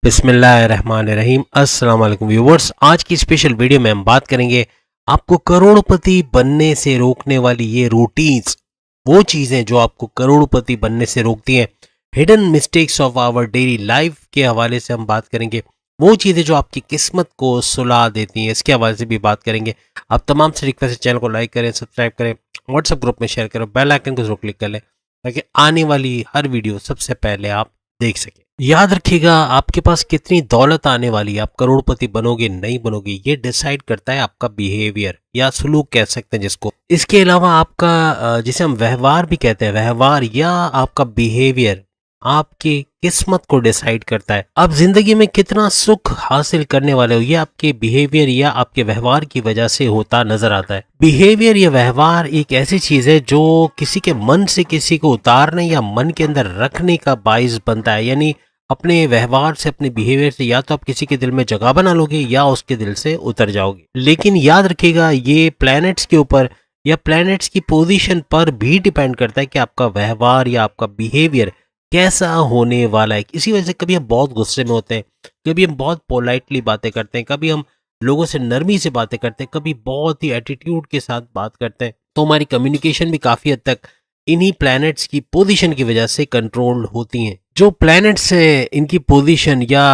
बिस्मिल्लाहिर्रहमानिर्रहीम। अस्सलाम वालेकुम व्यूवर्स। आज की स्पेशल वीडियो में हम बात करेंगे आपको करोड़पति बनने से रोकने वाली ये रूटीन्स, वो चीज़ें जो आपको करोड़पति बनने से रोकती हैं। Hidden mistakes of our daily life के हवाले से हम बात करेंगे। वो चीज़ें जो आपकी किस्मत को सुला देती हैं, इसके हवाले से भी बात करेंगे। आप तमाम से रिक्वेस्ट है, चैनल को लाइक करें, सब्सक्राइब करें, व्हाट्सएप ग्रुप में शेयर करें, बेल आइकन को जरूर क्लिक कर लें ताकि आने वाली हर वीडियो सबसे पहले आप देख सकें। याद रखिएगा, आपके पास कितनी दौलत आने वाली है, आप करोड़पति बनोगे नहीं बनोगे, ये डिसाइड करता है आपका बिहेवियर या सलूक कह सकते हैं जिसको। इसके अलावा आपका जिसे हम व्यवहार भी कहते हैं, व्यवहार या आपका बिहेवियर आपकी किस्मत को डिसाइड करता है। आप जिंदगी में कितना सुख हासिल करने वाले हो, ये आपके बिहेवियर या आपके व्यवहार की वजह से होता नजर आता है। बिहेवियर या व्यवहार एक ऐसी चीज है जो किसी के मन से किसी को उतारने या मन के अंदर रखने का बाइस बनता है। यानी अपने व्यवहार से, अपने बिहेवियर से या तो आप किसी के दिल में जगह बना लोगे या उसके दिल से उतर जाओगे। लेकिन याद रखिएगा, ये प्लैनेट्स के ऊपर या प्लैनेट्स की पोजीशन पर भी डिपेंड करता है कि आपका व्यवहार या आपका बिहेवियर कैसा होने वाला है। इसी वजह से कभी हम बहुत गुस्से में होते हैं, कभी हम बहुत पोलाइटली बातें करते हैं, कभी हम लोगों से नरमी से बातें करते हैं, कभी बहुत ही एटीट्यूड के साथ बात करते हैं। तो हमारी कम्युनिकेशन भी काफ़ी हद तक इन्हीं प्लैनेट्स की पोजीशन की वजह से कंट्रोल होती हैं। जो प्लैनेट्स हैं, इनकी पोजीशन या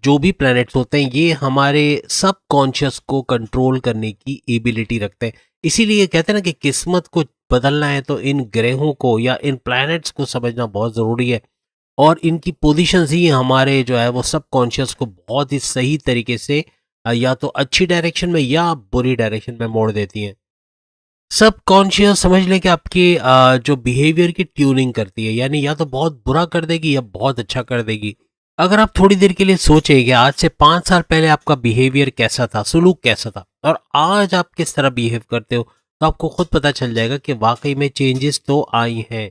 जो भी प्लैनेट्स होते हैं, ये हमारे सब कॉन्शियस को कंट्रोल करने की एबिलिटी रखते हैं। इसीलिए कहते हैं ना कि किस्मत को बदलना है तो इन ग्रहों को या इन प्लैनेट्स को समझना बहुत ज़रूरी है। और इनकी पोजीशंस ही हमारे जो है वो सब कॉन्शियस को बहुत ही सही तरीके से या तो अच्छी डायरेक्शन में या बुरी डायरेक्शन में मोड़ देती हैं। सब कॉन्शियस समझ लें कि आपकी जो बिहेवियर की ट्यूनिंग करती है, यानी या तो बहुत बुरा कर देगी या बहुत अच्छा कर देगी। अगर आप थोड़ी देर के लिए सोचें कि आज से 5 साल पहले आपका बिहेवियर कैसा था, सलूक कैसा था, और आज आप किस तरह बिहेव करते हो, तो आपको खुद पता चल जाएगा कि वाकई में चेंजेस तो आई हैं।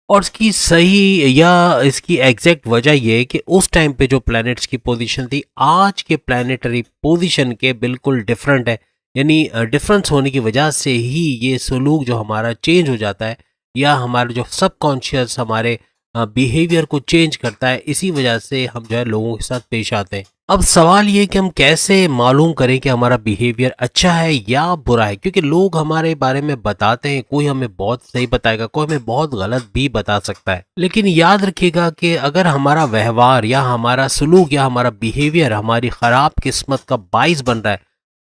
और इसकी सही या इसकी एग्जैक्ट वजह यह है कि उस टाइम पे जो प्लैनेट्स की पोजीशन थी आज के प्लैनेटरी पोजीशन के बिल्कुल डिफरेंट है। यानी डिफरेंस होने की वजह से ही ये सलूक जो हमारा चेंज हो जाता है या हमारा जो सबकॉन्शियस हमारे बिहेवियर को चेंज करता है। इसी वजह से हम जो है लोगों के साथ पेश आते हैं। अब सवाल ये कि हम कैसे मालूम करें कि हमारा बिहेवियर अच्छा है या बुरा है, क्योंकि लोग हमारे बारे में बताते हैं, कोई हमें बहुत सही बताएगा, कोई हमें बहुत गलत भी बता सकता है। लेकिन याद रखिएगा कि अगर हमारा व्यवहार या हमारा सलूक या हमारा बिहेवियर हमारी खराब किस्मत का बाइस बन रहा है,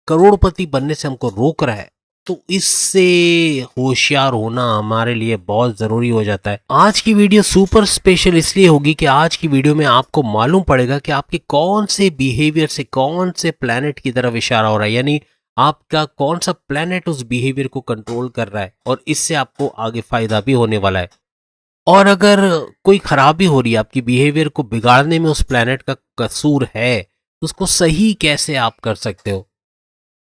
करोड़पति बनने से हमको रोक रहा है, तो इससे होशियार होना हमारे लिए बहुत ज़रूरी हो जाता है। आज की वीडियो सुपर स्पेशल इसलिए होगी कि आज की वीडियो में आपको मालूम पड़ेगा कि आपके कौन से बिहेवियर से कौन से प्लैनेट की तरफ इशारा हो रहा है, यानी आपका कौन सा प्लैनेट उस बिहेवियर को कंट्रोल कर रहा है, और इससे आपको आगे फ़ायदा भी होने वाला है। और अगर कोई खराबी हो रही है, आपकी बिहेवियर को बिगाड़ने में उस प्लैनेट का कसूर है, तो उसको सही कैसे आप कर सकते हो।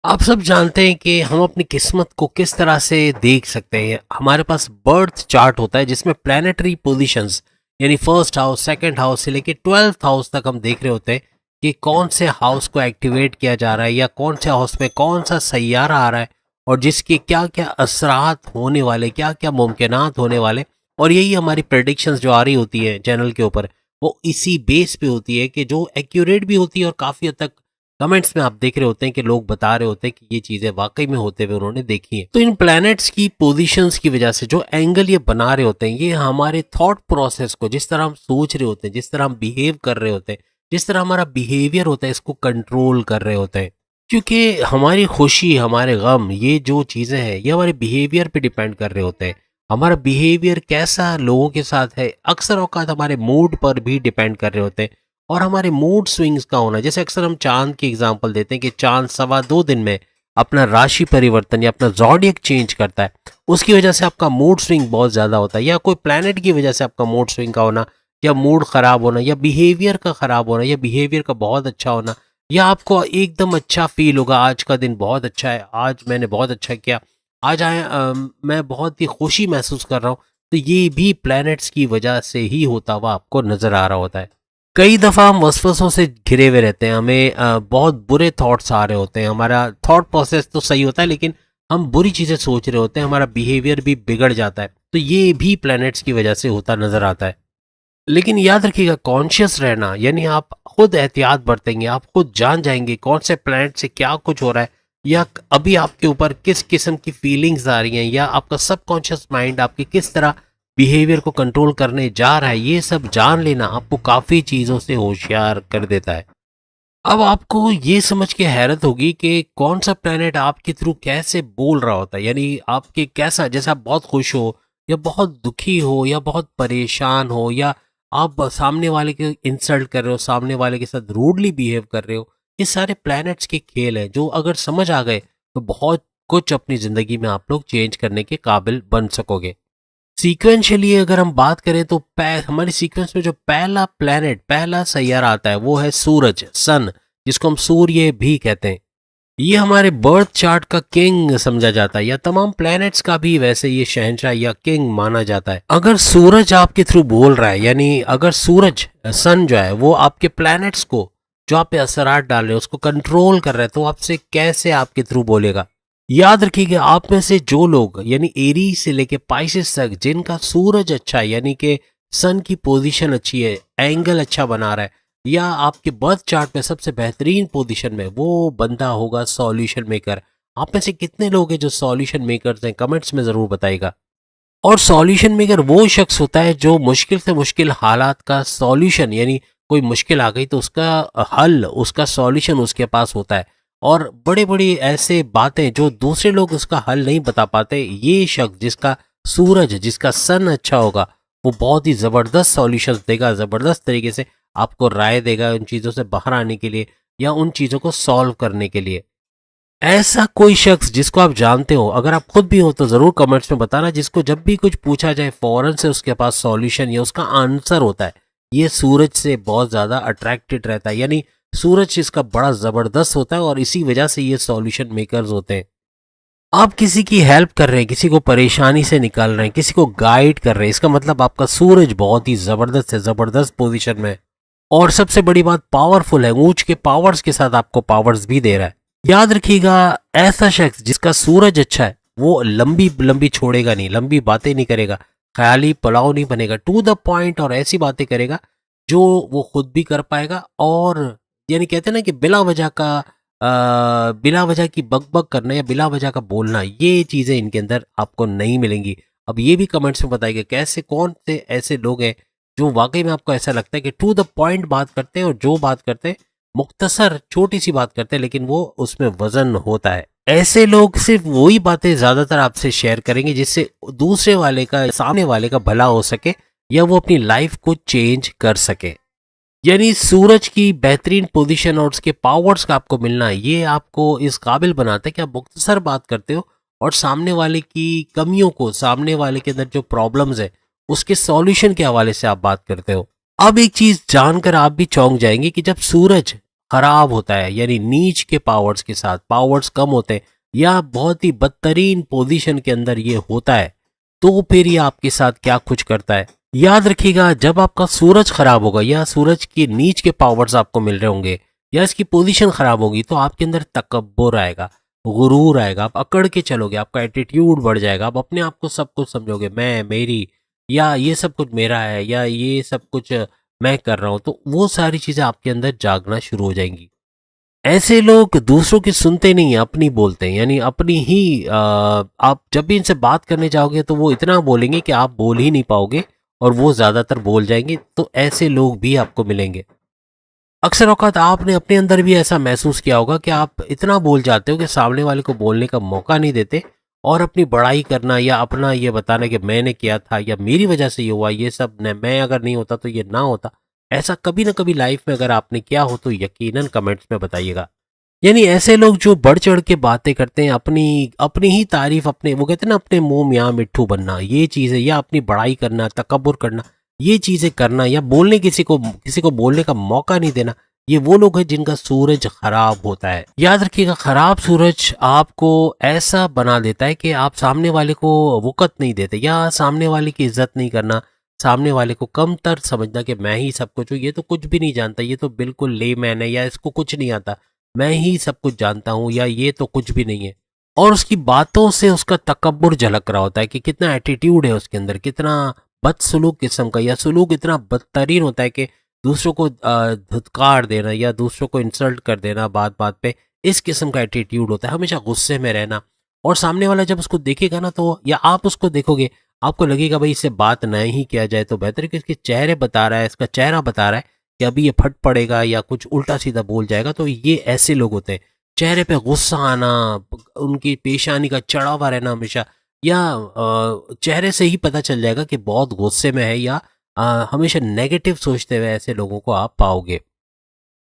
आप सब जानते हैं कि हम अपनी किस्मत को किस तरह से देख सकते हैं। हमारे पास बर्थ चार्ट होता है जिसमें प्लैनेटरी पोजीशंस यानी फर्स्ट हाउस, सेकंड हाउस से लेके 12th हाउस तक हम देख रहे होते हैं कि कौन से हाउस को एक्टिवेट किया जा रहा है या कौन से हाउस में कौन सा सैयारा आ रहा है और जिसके क्या क्या असरात होने वाले, क्या क्या मुमकिनात होने वाले। और यही हमारी प्रेडिक्शंस जो आ रही होती है चैनल के ऊपर, वो इसी बेस पे होती है कि जो एक्यूरेट भी होती है और काफ़ी हद तक कमेंट्स में आप देख रहे होते हैं कि लोग बता रहे होते हैं कि ये चीज़ें वाकई में होते हुए उन्होंने देखी हैं। तो इन प्लैनेट्स की पोजीशंस की वजह से जो एंगल ये बना रहे होते हैं, ये हमारे थॉट प्रोसेस को, जिस तरह हम सोच रहे होते हैं, जिस तरह हम बिहेव कर रहे होते हैं, जिस तरह हमारा बिहेवियर होता है, इसको कंट्रोल कर रहे होते हैं। क्योंकि हमारी खुशी, हमारे गम, ये जो चीज़ें हैं, ये हमारे बिहेवियर पे डिपेंड कर रहे होते हैं। हमारा बिहेवियर कैसा लोगों के साथ है, अक्सर औकात हमारे मूड पर भी डिपेंड कर रहे होते हैं। और हमारे मूड स्विंग्स का होना, जैसे अक्सर हम चांद की एग्जांपल देते हैं कि चांद 2.25 दिन में अपना राशि परिवर्तन या अपना ज़ोडिएक चेंज करता है, उसकी वजह से आपका मूड स्विंग बहुत ज़्यादा होता है। या कोई प्लैनेट की वजह से आपका मूड स्विंग का होना या मूड ख़राब होना या बिहेवियर का ख़राब होना या बिहेवियर का बहुत अच्छा होना, या आपको एकदम अच्छा फील होगा, आज का दिन बहुत अच्छा है, आज मैंने बहुत अच्छा किया, आज मैं बहुत ही खुशी महसूस कर रहा हूँ, तो ये भी प्लैनेट्स की वजह से ही होता हुआ आपको नज़र आ रहा होता है। कई दफ़ा हम वसवसों से घिरे हुए रहते हैं, हमें बहुत बुरे थॉट्स आ रहे होते हैं, हमारा थॉट प्रोसेस तो सही होता है लेकिन हम बुरी चीज़ें सोच रहे होते हैं, हमारा बिहेवियर भी बिगड़ जाता है। तो ये भी प्लैनेट्स की वजह से होता नज़र आता है। लेकिन याद रखिएगा कॉन्शियस रहना, यानी आप खुद एहतियात बरतेंगे, आप खुद जान जाएंगे कौन से प्लैनेट से क्या कुछ हो रहा है, या अभी आपके ऊपर किस किस्म की फीलिंग्स आ रही हैं, या आपका सबकॉन्शियस माइंड आपके किस तरह बिहेवियर को कंट्रोल करने जा रहा है। ये सब जान लेना आपको काफ़ी चीज़ों से होशियार कर देता है। अब आपको ये समझ के हैरत होगी कि कौन सा प्लेनेट आपके थ्रू कैसे बोल रहा होता है, यानी आपके कैसा, जैसे आप बहुत खुश हो या बहुत दुखी हो या बहुत परेशान हो, या आप सामने वाले के इंसल्ट कर रहे हो, सामने वाले के साथ रूडली बिहेव कर रहे हो। ये सारे प्लैनेट्स के खेल हैं जो अगर समझ आ गए तो बहुत कुछ अपनी ज़िंदगी में आप लोग चेंज करने के काबिल बन सकोगे। सीक्वेंशियली अगर हम बात करें तो हमारे सीक्वेंस में जो पहला प्लैनेट, पहला सैयारा आता है वो है सूरज, सन, जिसको हम सूर्य भी कहते हैं। ये हमारे बर्थ चार्ट का किंग समझा जाता है, या तमाम प्लैनेट्स का भी वैसे ये शहंशाह या किंग माना जाता है। अगर सूरज आपके थ्रू बोल रहा है, यानी अगर सूरज, सन जो है वो आपके प्लैनेट्स को जो आप पे असरात डाल रहे हैं उसको कंट्रोल कर रहा है, तो आपसे कैसे आपके थ्रू बोलेगा। याद रखिएगा आप में से जो लोग, यानी एरी से लेके पाइसेस तक, जिनका सूरज अच्छा है, यानी कि सन की पोजीशन अच्छी है, एंगल अच्छा बना रहा है, या आपके बर्थ चार्ट में सबसे बेहतरीन पोजीशन में, वो बंदा होगा सॉल्यूशन मेकर। आप में से कितने लोग हैं जो सॉल्यूशन मेकर्स हैं, कमेंट्स में ज़रूर बताइएगा। और सॉल्यूशन मेकर वो शख्स होता है जो मुश्किल से मुश्किल हालात का सॉल्यूशन, यानी कोई मुश्किल आ गई तो उसका हल, उसका सॉल्यूशन उसके पास होता है। और बड़े बड़ी ऐसे बातें जो दूसरे लोग उसका हल नहीं बता पाते, ये शख्स जिसका सूरज, जिसका सन अच्छा होगा, वो बहुत ही ज़बरदस्त सॉल्यूशंस देगा, ज़बरदस्त तरीके से आपको राय देगा उन चीज़ों से बाहर आने के लिए या उन चीज़ों को सॉल्व करने के लिए। ऐसा कोई शख्स जिसको आप जानते हो, अगर आप खुद भी हो तो ज़रूर कमेंट्स में बताना, जिसको जब भी कुछ पूछा जाए फ़ौरन से उसके पास सॉल्यूशन या उसका आंसर होता है। ये सूरज से बहुत ज़्यादा अट्रैक्टेड रहता है, यानी सूरज इसका बड़ा ज़बरदस्त होता है और इसी वजह से ये सॉल्यूशन मेकर्स होते हैं। आप किसी की हेल्प कर रहे हैं, किसी को परेशानी से निकाल रहे हैं, किसी को गाइड कर रहे हैं, इसका मतलब आपका सूरज बहुत ही ज़बरदस्त है, ज़बरदस्त पोजीशन में है। और सबसे बड़ी बात, पावरफुल है, ऊंच के पावर्स के साथ आपको पावर्स भी दे रहा है। याद रखिएगा ऐसा शख्स जिसका सूरज अच्छा है वो लंबी लंबी छोड़ेगा नहीं, लंबी बातें नहीं करेगा, ख्याली पुलाव नहीं बनेगा, टू द पॉइंट और ऐसी बातें करेगा जो वो खुद भी कर पाएगा। और यानी कहते हैं ना कि बिला वजह की बकबक करना या बिला वजह का बोलना, ये चीज़ें इनके अंदर आपको नहीं मिलेंगी। अब ये भी कमेंट्स में बताइएगा कैसे, कौन से ऐसे लोग हैं जो वाकई में आपको ऐसा लगता है कि टू द पॉइंट बात करते हैं, और जो बात करते हैं मुख्तसर छोटी सी बात करते हैं लेकिन वो उसमें वजन होता है। ऐसे लोग सिर्फ वही बातें ज्यादातर आपसे शेयर करेंगे जिससे दूसरे वाले का, सामने वाले का भला हो सके या वो अपनी लाइफ को चेंज कर सके। यानी सूरज की बेहतरीन पोजीशन और उसके पावर्स का आपको मिलना, ये आपको इस काबिल बनाता है कि आप मुख्तसर बात करते हो और सामने वाले की कमियों को, सामने वाले के अंदर जो प्रॉब्लम्स है उसके सॉल्यूशन के हवाले से आप बात करते हो। अब एक चीज जानकर आप भी चौंक जाएंगे कि जब सूरज खराब होता है, यानी नीच के पावर्स के साथ, पावर्स कम होते हैं या बहुत ही बदतरीन पोजीशन के अंदर ये होता है, तो फिर ये आपके साथ क्या कुछ करता है। याद रखिएगा जब आपका सूरज खराब होगा या सूरज के नीच के पावर्स आपको मिल रहे होंगे या इसकी पोजीशन खराब होगी, तो आपके अंदर तकब्बुर आएगा, गुरूर आएगा, आप अकड़ के चलोगे, आपका एटीट्यूड बढ़ जाएगा, आप अपने आप को सब कुछ समझोगे, मैं, मेरी, या ये सब कुछ मेरा है, या ये सब कुछ मैं कर रहा हूँ, तो वो सारी चीज़ें आपके अंदर जागना शुरू हो जाएंगी। ऐसे लोग दूसरों की सुनते नहीं है, अपनी बोलते हैं, यानी अपनी ही आप जब भी इनसे बात करने जाओगे तो वो इतना बोलेंगे कि आप बोल ही नहीं पाओगे और वो ज़्यादातर बोल जाएंगे, तो ऐसे लोग भी आपको मिलेंगे। अक्सर औक़ात आपने अपने अंदर भी ऐसा महसूस किया होगा कि आप इतना बोल जाते हो कि सामने वाले को बोलने का मौका नहीं देते, और अपनी बड़ाई करना या अपना ये बताना कि मैंने किया था या मेरी वजह से ये हुआ, ये सब न, मैं अगर नहीं होता तो ये ना होता, ऐसा कभी ना कभी लाइफ में अगर आपने किया हो तो यकीनन कमेंट्स में बताइएगा। यानी ऐसे लोग जो बढ़ चढ़ के बातें करते हैं, अपनी अपनी ही तारीफ, अपने, वो कहते हैं ना, अपने मुंह मियाँ मिट्ठू बनना, ये चीज़ें, या अपनी बड़ाई करना, तकब्बुर करना, ये चीज़ें करना, या बोलने, किसी को बोलने का मौका नहीं देना, ये वो लोग हैं जिनका सूरज खराब होता है। याद रखिएगा खराब सूरज आपको ऐसा बना देता है कि आप सामने वाले को वक़्त नहीं देते, या सामने वाले की इज्जत नहीं करना, सामने वाले को कमतर समझना कि मैं ही सब कुछ हूँ, ये तो कुछ भी नहीं जानता, ये तो बिल्कुल लेमैन है, या इसको कुछ नहीं आता, मैं ही सब कुछ जानता हूँ, या ये तो कुछ भी नहीं है। और उसकी बातों से उसका तकब्बुर झलक रहा होता है कि कितना एटीट्यूड है उसके अंदर, कितना बदसलूक किस्म का, या सलूक इतना बदतरीन होता है कि दूसरों को धुतकार देना या दूसरों को इंसल्ट कर देना बात बात पे, इस किस्म का एटीट्यूड होता है, हमेशा गुस्से में रहना। और सामने वाला जब उसको देखेगा ना, तो या आप उसको देखोगे, आपको लगेगा भाई इससे बात ना ही किया जाए तो बेहतर है, कि इसके चेहरे बता रहा है, इसका चेहरा बता रहा है कि अभी ये फट पड़ेगा या कुछ उल्टा सीधा बोल जाएगा। तो ये ऐसे लोग होते हैं, चेहरे पे गुस्सा आना, उनकी पेशानी का चढ़ा हुआ रहना हमेशा, या चेहरे से ही पता चल जाएगा कि बहुत गुस्से में है, या हमेशा नेगेटिव सोचते हुए ऐसे लोगों को आप पाओगे।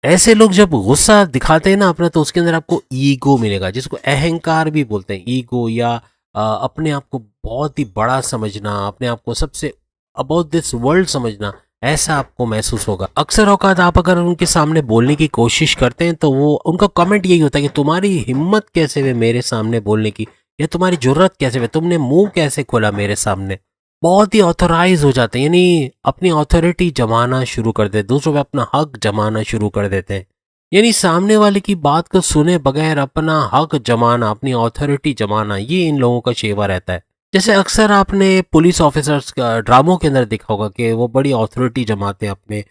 ऐसे लोग जब गुस्सा दिखाते हैं ना अपना, तो उसके अंदर आपको ईगो मिलेगा, जिसको अहंकार भी बोलते हैं। ईगो या अपने आप को बहुत ही बड़ा समझना, अपने आप को सबसे अबाउट दिस वर्ल्ड समझना, ऐसा आपको महसूस होगा। अक्सर औकात आप अगर उनके सामने बोलने की कोशिश करते हैं, तो वो उनका कमेंट यही होता है कि तुम्हारी हिम्मत कैसे हुई मेरे सामने बोलने की, या तुम्हारी जुर्रत कैसे हुई, तुमने मुंह कैसे खोला मेरे सामने। बहुत ही ऑथोराइज हो जाते हैं, यानी अपनी अथॉरिटी जमाना शुरू कर देते, दूसरों पे अपना हक जमाना शुरू कर देते हैं। यानी सामने वाले की बात को सुने बगैर अपना हक जमाना, अपनी अथॉरिटी जमाना, ये इन लोगों का शेवा रहता है। जैसे अक्सर आपने पुलिस ऑफिसर्स का ड्रामों के अंदर देखा होगा कि वो बड़ी अथॉरिटी जमाते हैं अपने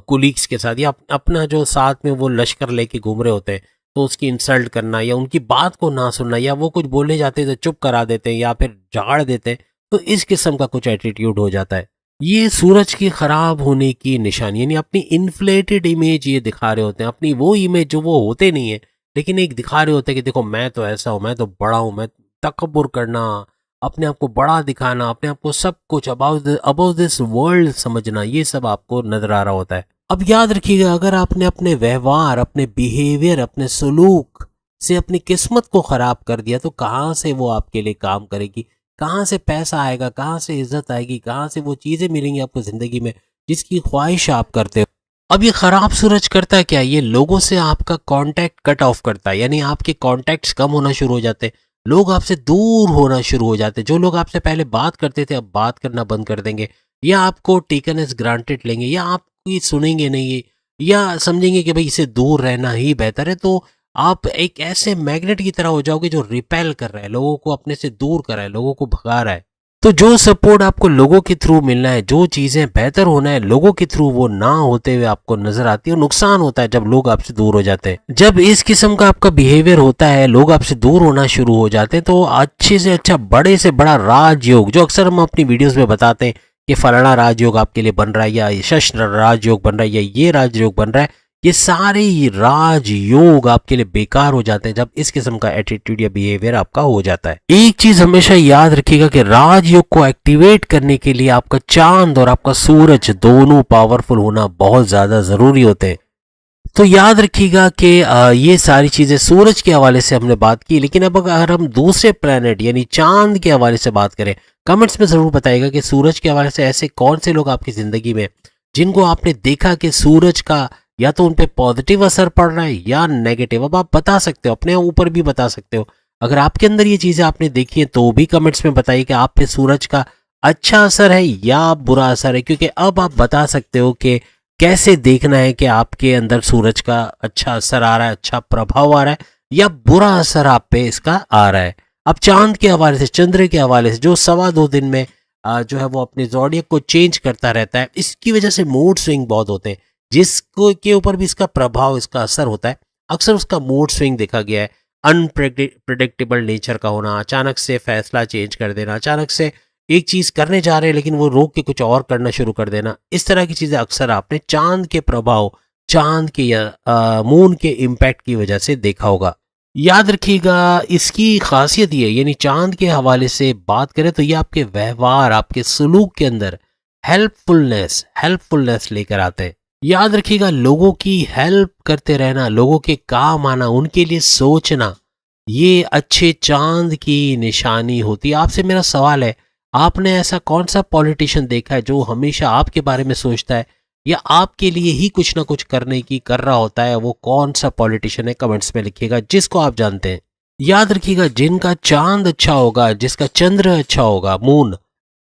कुलीग्स के साथ, या अपना जो साथ में वो लश्कर लेके घूम रहे होते हैं, तो उसकी इंसल्ट करना या उनकी बात को ना सुनना, या वो कुछ बोलने जाते हैं तो चुप करा देते हैं या फिर झाड़ देते हैं। तो इस किस्म का कुछ एटीट्यूड हो जाता है। ये सूरज की खराब होने की निशानी, यानी अपनी इन्फ्लेटेड इमेज ये दिखा रहे होते हैं, अपनी वो इमेज जो वो होते नहीं है, लेकिन एक दिखा रहे होते हैं कि देखो मैं तो ऐसा हूं, मैं तो बड़ा हूं, मैं तकब्बुर करना, अपने आप को बड़ा दिखाना, अपने आप को सब कुछ अबाउट दिस वर्ल्ड समझना, ये सब आपको नजर आ रहा होता है। अब याद रखिएगा, अगर आपने अपने व्यवहार, अपने बिहेवियर, अपने सलूक से अपनी किस्मत को खराब कर दिया, तो कहाँ से वो आपके लिए काम करेगी, कहाँ से पैसा आएगा, कहाँ से इज्जत आएगी, कहाँ से वो चीज़ें मिलेंगी आपको ज़िंदगी में जिसकी ख्वाहिश आप करते हो। अब ये खराब सूरज करता है क्या, ये लोगों से आपका कांटेक्ट कट ऑफ करता है, यानी आपके कांटेक्ट्स कम होना शुरू हो जाते हैं, लोग आपसे दूर होना शुरू हो जाते हैं। जो लोग आपसे पहले बात करते थे अब बात करना बंद कर देंगे, या आपको टेकन एज ग्रांटेड लेंगे, या आपकी सुनेंगे नहीं, या समझेंगे कि भाई इसे दूर रहना ही बेहतर है। तो आप एक ऐसे मैग्नेट की तरह हो जाओगे जो रिपेल कर रहा है, लोगों को अपने से दूर कर रहा है, लोगों को भगा रहा है। तो जो सपोर्ट आपको लोगों के थ्रू मिलना है, जो चीजें बेहतर होना है लोगों के थ्रू, वो ना होते हुए आपको नजर आती है। और नुकसान होता है जब लोग आपसे दूर हो जाते हैं। जब इस किस्म का आपका बिहेवियर होता है, लोग आपसे दूर होना शुरू हो जाते हैं, तो अच्छे से अच्छा, बड़े से बड़ा राजयोग, जो अक्सर हम अपनी वीडियोस में बताते हैं कि फलाना राजयोग आपके लिए बन रहा है, या शश राजयोग बन रहा है, या ये राजयोग बन रहा है, ये सारे ही राजयोग आपके लिए बेकार हो जाते हैं जब इस किस्म का एटीट्यूड या बिहेवियर आपका हो जाता है। एक चीज हमेशा याद रखिएगा कि राजयोग को एक्टिवेट करने के लिए आपका चांद और आपका सूरज दोनों पावरफुल होना बहुत ज्यादा जरूरी होते हैं। तो याद रखिएगा कि ये सारी चीजें सूरज के हवाले से हमने बात की, लेकिन अब अगर हम दूसरे प्लेनेट यानी चांद के हवाले से बात करें, कमेंट्स में जरूर बताइएगा कि सूरज के हवाले से ऐसे कौन से लोग आपकी जिंदगी में जिनको आपने देखा कि सूरज का या तो उन पे पॉजिटिव असर पड़ रहा है या नेगेटिव। अब आप बता सकते हो, अपने ऊपर भी बता सकते हो। अगर आपके अंदर ये चीजें आपने देखी है तो भी कमेंट्स में बताइए कि आप पे सूरज का अच्छा असर है या बुरा असर है, क्योंकि अब आप बता सकते हो कि कैसे देखना है कि आपके अंदर सूरज का अच्छा असर आ रहा है, अच्छा प्रभाव आ रहा है, या बुरा असर आप पे इसका आ रहा है। अब चांद के हवाले से, चंद्र के हवाले से, जो 2.25 दिन में जो है वो अपने ज़ोडिएक को चेंज करता रहता है, इसकी वजह से मूड स्विंग बहुत होते हैं, जिसको के ऊपर भी इसका प्रभाव, इसका असर होता है। अक्सर उसका मूड स्विंग देखा गया है, अनप्रेडिक्टेबल नेचर का होना, अचानक से फैसला चेंज कर देना, अचानक से एक चीज करने जा रहे हैं लेकिन वो रोक के कुछ और करना शुरू कर देना। इस तरह की चीजें अक्सर आपने चांद के प्रभाव, चांद के या मून के इम्पैक्ट की वजह से देखा होगा। याद रखिएगा, इसकी खासियत ये, यानी चांद के हवाले से बात करें तो ये आपके व्यवहार, आपके सलूक के अंदर हेल्पफुलनेस लेकर आते हैं। याद रखिएगा, लोगों की हेल्प करते रहना, लोगों के काम आना, उनके लिए सोचना, ये अच्छे चांद की निशानी होती है। आपसे मेरा सवाल है, आपने ऐसा कौन सा पॉलिटिशियन देखा है जो हमेशा आपके बारे में सोचता है या आपके लिए ही कुछ ना कुछ करने की कर रहा होता है? वो कौन सा पॉलिटिशियन है, कमेंट्स में लिखिएगा जिसको आप जानते हैं। याद रखिएगा, जिनका चांद अच्छा होगा, जिसका चंद्र अच्छा होगा, मून,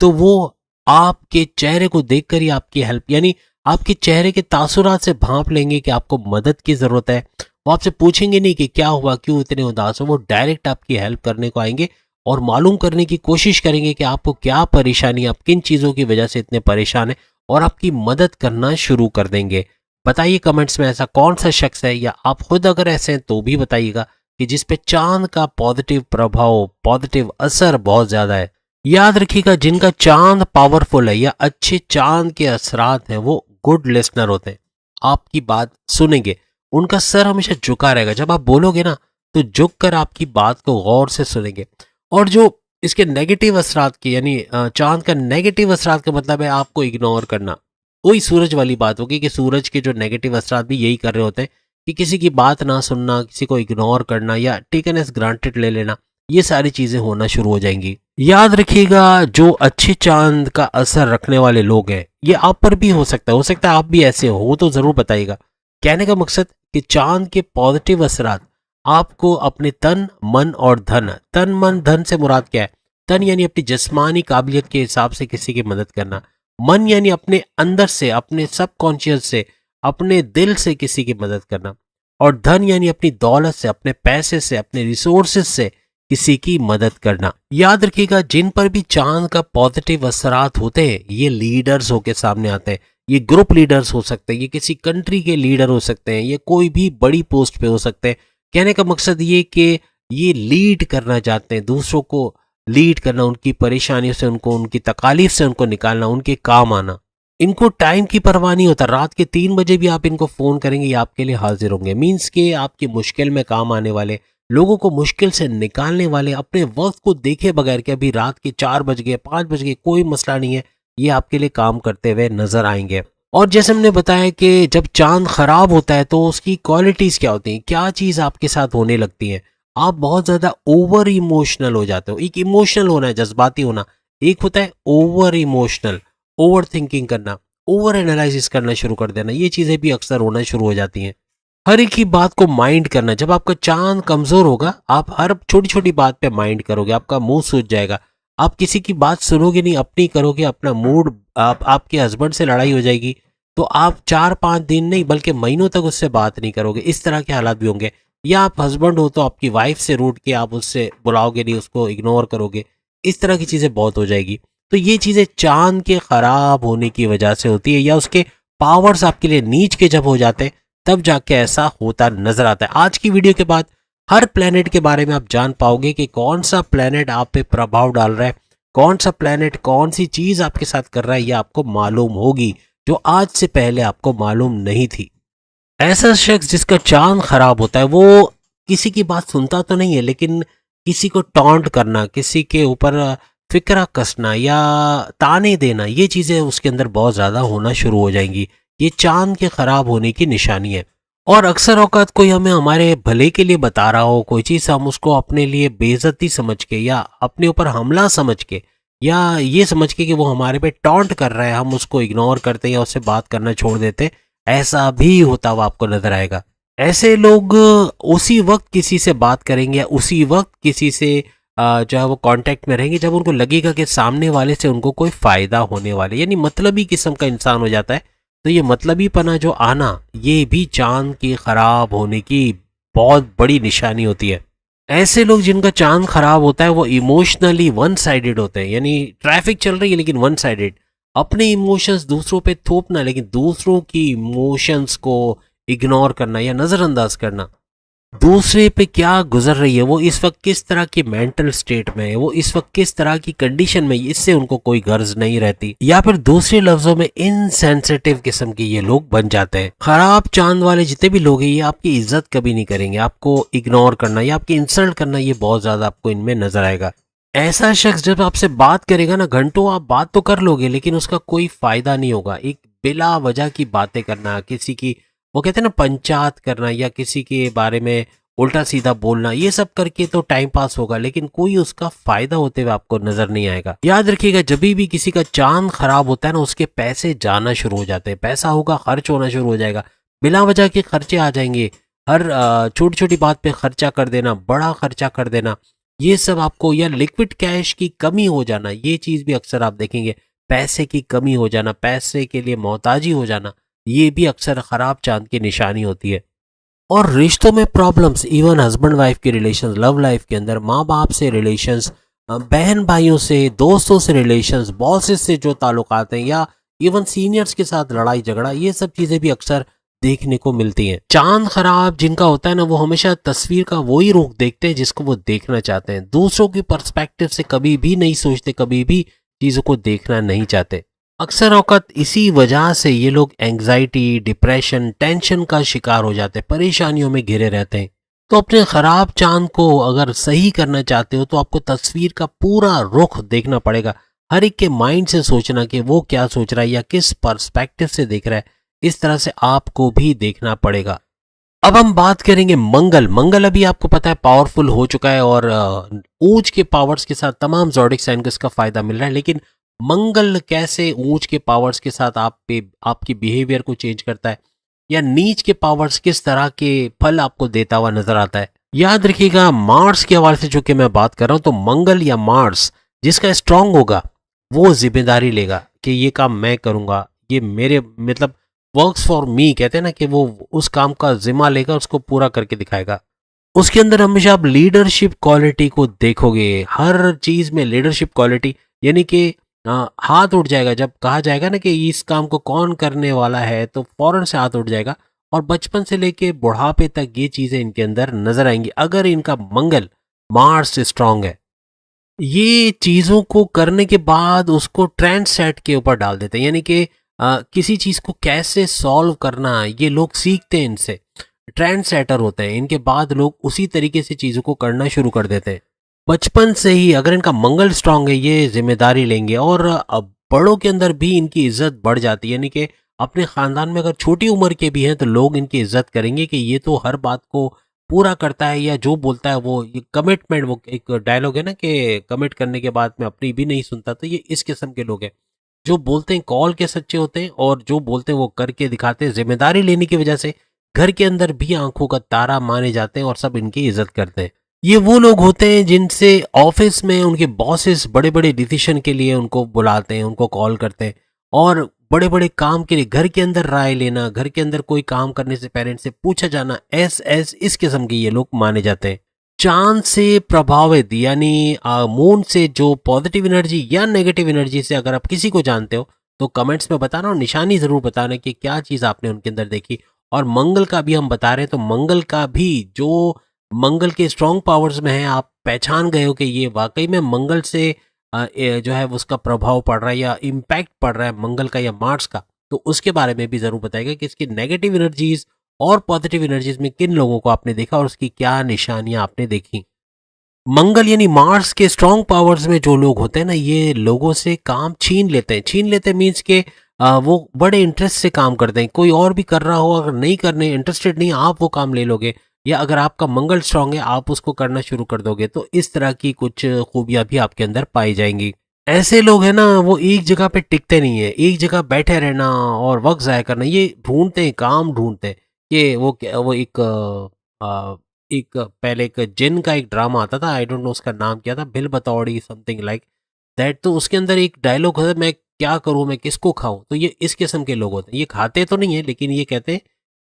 तो वो आपके चेहरे को देखकर ही आपकी हेल्प, यानी आपके चेहरे के तासुरात से भांप लेंगे कि आपको मदद की जरूरत है। वो आपसे पूछेंगे नहीं कि क्या हुआ, क्यों इतने उदास हो, वो डायरेक्ट आपकी हेल्प करने को आएंगे और मालूम करने की कोशिश करेंगे कि आपको क्या परेशानी, आप किन चीज़ों की वजह से इतने परेशान हैं, और आपकी मदद करना शुरू कर देंगे। बताइए कमेंट्स में ऐसा कौन सा शख्स है, या आप खुद अगर ऐसे हैं तो भी बताइएगा, कि जिस पे चांद का पॉजिटिव प्रभाव, पॉजिटिव असर बहुत ज़्यादा है। याद रखिएगा, जिनका चांद पावरफुल है या अच्छे चांद के असरात हैं, वो गुड लिसनर होते हैं, आपकी बात सुनेंगे, उनका सर हमेशा झुका रहेगा। जब आप बोलोगे ना, तो झुक कर आपकी बात को गौर से सुनेंगे। और जो इसके नेगेटिव असरात के, यानी चांद का नेगेटिव असरात का मतलब है आपको इग्नोर करना। वही सूरज वाली बात होगी कि सूरज के जो नेगेटिव असरात भी यही कर रहे होते हैं, कि किसी की बात ना सुनना, किसी को इग्नोर करना, या टेकन एज ग्रांटेड ले लेना, ये सारी चीज़ें होना शुरू हो जाएंगी। याद रखिएगा, जो अच्छे चांद का असर रखने वाले लोग हैं, ये आप पर भी हो सकता है आप भी ऐसे हो तो ज़रूर बताइएगा। कहने का मकसद कि चांद के पॉजिटिव असरात आपको अपने तन, मन और धन, तन मन धन से मुराद क्या है? तन यानी अपनी जिस्मानी काबिलियत के हिसाब से किसी की मदद करना, मन यानी अपने अंदर से, अपने सबकॉन्शियस से, अपने दिल से किसी की मदद करना, और धन यानी अपनी दौलत से, अपने पैसे से, अपने रिसोर्सेज से किसी की मदद करना। याद रखिएगा, जिन पर भी चांद का पॉजिटिव असरात होते हैं, ये लीडर्स होके सामने आते हैं। ये ग्रुप लीडर्स हो सकते हैं, ये किसी कंट्री के लीडर हो सकते हैं, ये कोई भी बड़ी पोस्ट पे हो सकते हैं। कहने का मकसद ये कि ये लीड करना चाहते हैं, दूसरों को लीड करना, उनकी परेशानियों से, उनको, उनकी तकालीफ से उनको निकालना, उनके काम आना। इनको टाइम की परवाह नहीं होता, रात के 3 बजे भी आप इनको फ़ोन करेंगे, ये आपके लिए हाजिर होंगे। मीन्स के आपकी मुश्किल में काम आने वाले, लोगों को मुश्किल से निकालने वाले, अपने वक्त को देखे बगैर कि अभी रात के 4 बज गए, 5 बज गए, कोई मसला नहीं है, ये आपके लिए काम करते हुए नजर आएंगे। और जैसे हमने बताया कि जब चांद खराब होता है तो उसकी क्वालिटीज़ क्या होती हैं, क्या चीज़ आपके साथ होने लगती है? आप बहुत ज़्यादा ओवर इमोशनल हो जाते हो। एक इमोशनल होना है, जज्बाती होना, एक होता है ओवर इमोशनल, ओवर थिंकिंग करना, ओवर एनालिसिस करना शुरू कर देना। ये चीज़ें भी अक्सर होना शुरू हो जाती हैं। हर एक की बात को माइंड करना, जब आपका चांद कमज़ोर होगा, आप हर छोटी छोटी बात पे माइंड करोगे, आपका मुंह सूज जाएगा, आप किसी की बात सुनोगे नहीं, अपनी करोगे, अपना मूड, आपके हस्बैंड से लड़ाई हो जाएगी, तो आप 4-5 दिन नहीं बल्कि महीनों तक उससे बात नहीं करोगे। इस तरह के हालात भी होंगे। या आप हस्बैंड हो तो आपकी वाइफ से रूठ के आप उससे बुलाओगे नहीं, उसको इग्नोर करोगे। इस तरह की चीज़ें बहुत हो जाएगी। तो ये चीज़ें चांद के ख़राब होने की वजह से होती है, या उसके पावर्स आपके लिए नीच के जब हो जाते हैं, तब जाके ऐसा होता नजर आता है। आज की वीडियो के बाद हर प्लेनेट के बारे में आप जान पाओगे कि कौन सा प्लेनेट आप पे प्रभाव डाल रहा है, कौन सा प्लेनेट कौन सी चीज़ आपके साथ कर रहा है, यह आपको मालूम होगी, जो आज से पहले आपको मालूम नहीं थी। ऐसा शख्स जिसका चांद खराब होता है, वो किसी की बात सुनता तो नहीं है, लेकिन किसी को टॉन्ट करना, किसी के ऊपर फिक्रा कसना या ताने देना, ये चीज़ें उसके अंदर बहुत ज़्यादा होना शुरू हो जाएंगी। ये चांद के खराब होने की निशानी है। और अक्सर औकात कोई हमें हमारे भले के लिए बता रहा हो कोई चीज़, हम उसको अपने लिए बेइज्जती समझ के, या अपने ऊपर हमला समझ के, या ये समझ के कि वो हमारे पे टॉन्ट कर रहा है, हम उसको इग्नोर करते हैं या उससे बात करना छोड़ देते, ऐसा भी होता हुआ आपको नजर आएगा। ऐसे लोग उसी वक्त किसी से बात करेंगे, या उसी वक्त किसी से जो है वो कांटेक्ट में रहेंगे, जब उनको लगेगा कि सामने वाले से उनको कोई फ़ायदा होने वाले, यानी मतलबी किस्म का इंसान हो जाता है। तो ये मतलबी पना जो आना, ये भी चांद की ख़राब होने की बहुत बड़ी निशानी होती है। ऐसे लोग जिनका चांद खराब होता है, वो इमोशनली वन साइडेड होते हैं, यानी ट्रैफिक चल रही है लेकिन वन साइडेड, अपने इमोशंस दूसरों पे थोपना, लेकिन दूसरों की इमोशंस को इग्नोर करना या नज़रअंदाज करना। दूसरे पे क्या गुजर रही है, वो इस वक्त किस तरह की मेंटल स्टेट में है, वो इस वक्त किस तरह की कंडीशन में, इससे उनको कोई गर्ज नहीं रहती। या फिर दूसरे लफ्जों में इनसेंसिटिव किस्म के ये लोग बन जाते हैं। खराब चांद वाले जितने भी लोग हैं, ये आपकी इज्जत कभी नहीं करेंगे, आपको इग्नोर करना या आपकी इंसल्ट करना, ये बहुत ज्यादा आपको इनमें नजर आएगा। ऐसा शख्स जब आपसे बात करेगा ना, घंटों आप बात तो कर लोगे, लेकिन उसका कोई फायदा नहीं होगा। एक बिला वजह की बातें करना, किसी की, वो कहते हैं ना, पंचायत करना, या किसी के बारे में उल्टा सीधा बोलना, ये सब करके तो टाइम पास होगा, लेकिन कोई उसका फायदा होते हुए आपको नजर नहीं आएगा। याद रखिएगा, जब भी किसी का चांद खराब होता है ना, उसके पैसे जाना शुरू हो जाते हैं, पैसा होगा, खर्च होना शुरू हो जाएगा, बिला वजह के खर्चे आ जाएंगे। हर छोटी छोटी बात पे खर्चा कर देना, बड़ा खर्चा कर देना, ये सब आपको, या लिक्विड कैश की कमी हो जाना, ये चीज़ भी अक्सर आप देखेंगे। पैसे की कमी हो जाना, पैसे के लिए मोहताजी हो जाना, ये भी अक्सर ख़राब चांद की निशानी होती है। और रिश्तों में प्रॉब्लम्स, इवन हस्बैंड वाइफ के रिलेशंस, लव लाइफ के अंदर, माँ बाप से रिलेशंस, बहन भाइयों से, दोस्तों से रिलेशंस, बॉसेस से जो ताल्लुकात हैं, या इवन सीनियर्स के साथ लड़ाई झगड़ा, ये सब चीजें भी अक्सर देखने को मिलती हैं। चांद खराब जिनका होता है ना, वो हमेशा तस्वीर का वही रुख देखते हैं जिसको वो देखना चाहते हैं, दूसरों की पर्सपेक्टिव से कभी भी नहीं सोचते, कभी भी चीजों को देखना नहीं चाहते। अक्सर औकत इसी वजह से ये लोग एंग्जाइटी, डिप्रेशन, टेंशन का शिकार हो जाते हैं, परेशानियों में घिरे रहते हैं। तो अपने खराब चांद को अगर सही करना चाहते हो तो आपको तस्वीर का पूरा रुख देखना पड़ेगा। हर एक के माइंड से सोचना कि वो क्या सोच रहा है या किस पर्सपेक्टिव से देख रहा है, इस तरह से आपको भी देखना पड़ेगा। अब हम बात करेंगे मंगल। मंगल अभी आपको पता है पावरफुल हो चुका है, और ऊंच के पावर्स के साथ तमाम ज़ोडिक साइन को इसका फायदा मिल रहा है। लेकिन मंगल कैसे ऊंच के पावर्स के साथ आप पे आपकी बिहेवियर को चेंज करता है, या नीच के पावर्स किस तरह के फल आपको देता हुआ नजर आता है। याद रखिएगा, मार्स के हवाले से जो कि मैं बात कर रहा हूं, तो मंगल या मार्स जिसका स्ट्रांग होगा वो जिम्मेदारी लेगा कि ये काम मैं करूंगा, ये मेरे मतलब वर्क्स फॉर मी, कहते हैं ना कि वो उस काम का जिम्मा लेगा, उसको पूरा करके दिखाएगा। उसके अंदर हमेशा आप लीडरशिप क्वालिटी को देखोगे, हर चीज में लीडरशिप क्वालिटी, यानी कि हाथ उठ जाएगा जब कहा जाएगा ना कि इस काम को कौन करने वाला है, तो फौरन से हाथ उठ जाएगा। और बचपन से लेके बुढ़ापे तक ये चीजें इनके अंदर नजर आएंगी अगर इनका मंगल मार्स स्ट्रांग है। ये चीजों को करने के बाद उसको ट्रेंड सेट के ऊपर डाल देते हैं, यानी कि किसी चीज को कैसे सॉल्व करना ये लोग सीखते हैं इनसे। ट्रेंड सेटर होते हैं, इनके बाद लोग उसी तरीके से चीजों को करना शुरू कर देते हैं। बचपन से ही अगर इनका मंगल स्ट्रांग है, ये जिम्मेदारी लेंगे, और अब बड़ों के अंदर भी इनकी इज्जत बढ़ जाती है, यानी कि अपने खानदान में अगर छोटी उम्र के भी हैं तो लोग इनकी इज्जत करेंगे कि ये तो हर बात को पूरा करता है, या जो बोलता है वो, ये कमिटमेंट, वो एक डायलॉग है ना कि कमिट करने के बाद मैं अपनी भी नहीं सुनता, तो ये इस किस्म के लोग हैं जो बोलते हैं कॉल के सच्चे होते हैं, और जो बोलते हैं वो करके दिखाते हैं। जिम्मेदारी लेने की वजह से घर के अंदर भी आंखों का तारा माने जाते हैं और सब इनकी इज्जत करते हैं। ये वो लोग होते हैं जिनसे ऑफिस में उनके बॉसेस बड़े बड़े डिसीजन के लिए उनको बुलाते हैं, उनको कॉल करते हैं, और बड़े बड़े काम के लिए घर के अंदर राय लेना, घर के अंदर कोई काम करने से पेरेंट्स से पूछा जाना, ऐस इस किस्म के ये लोग माने जाते हैं। चांद से प्रभावित यानी मून से जो पॉजिटिव एनर्जी या नेगेटिव एनर्जी से अगर आप किसी को जानते हो तो कमेंट्स में बताना, और निशानी जरूर बताना कि क्या चीज आपने उनके अंदर देखी। और मंगल का भी हम बता रहे हैं, तो मंगल का भी जो मंगल के स्ट्रॉन्ग पावर्स में है, आप पहचान गए हो कि ये वाकई में मंगल से जो है उसका प्रभाव पड़ रहा है या इम्पैक्ट पड़ रहा है मंगल का या मार्स का, तो उसके बारे में भी जरूर बताएगा कि इसकी नेगेटिव एनर्जीज और पॉजिटिव एनर्जीज में किन लोगों को आपने देखा और उसकी क्या निशानियां आपने देखी। मंगल यानी मार्स के स्ट्रॉन्ग पावर्स में जो लोग होते हैं ना, ये लोगों से काम छीन लेते हैं। छीन लेते मीन्स के वो बड़े इंटरेस्ट से काम करते हैं, कोई और भी कर रहा हो, अगर नहीं करने इंटरेस्टेड नहीं आप वो काम ले लोगे, या अगर आपका मंगल स्ट्रांग है आप उसको करना शुरू कर दोगे। तो इस तरह की कुछ खूबियां भी आपके अंदर पाई जाएंगी। ऐसे लोग हैं ना, वो एक जगह पे टिकते नहीं है, एक जगह बैठे रहना और वक्त जाया करना, ये ढूंढते हैं, काम ढूंढते हैं। ये वो एक पहले एक जिन का एक ड्रामा आता था, आई डोंट नो उसका नाम क्या था, बिल बतौड़ी समथिंग लाइक दैट। तो उसके अंदर एक डायलॉग है, मैं क्या करूं, मैं किसको खाऊं। तो ये इस किस्म के लोग होते हैं, ये खाते तो नहीं है लेकिन ये कहते हैं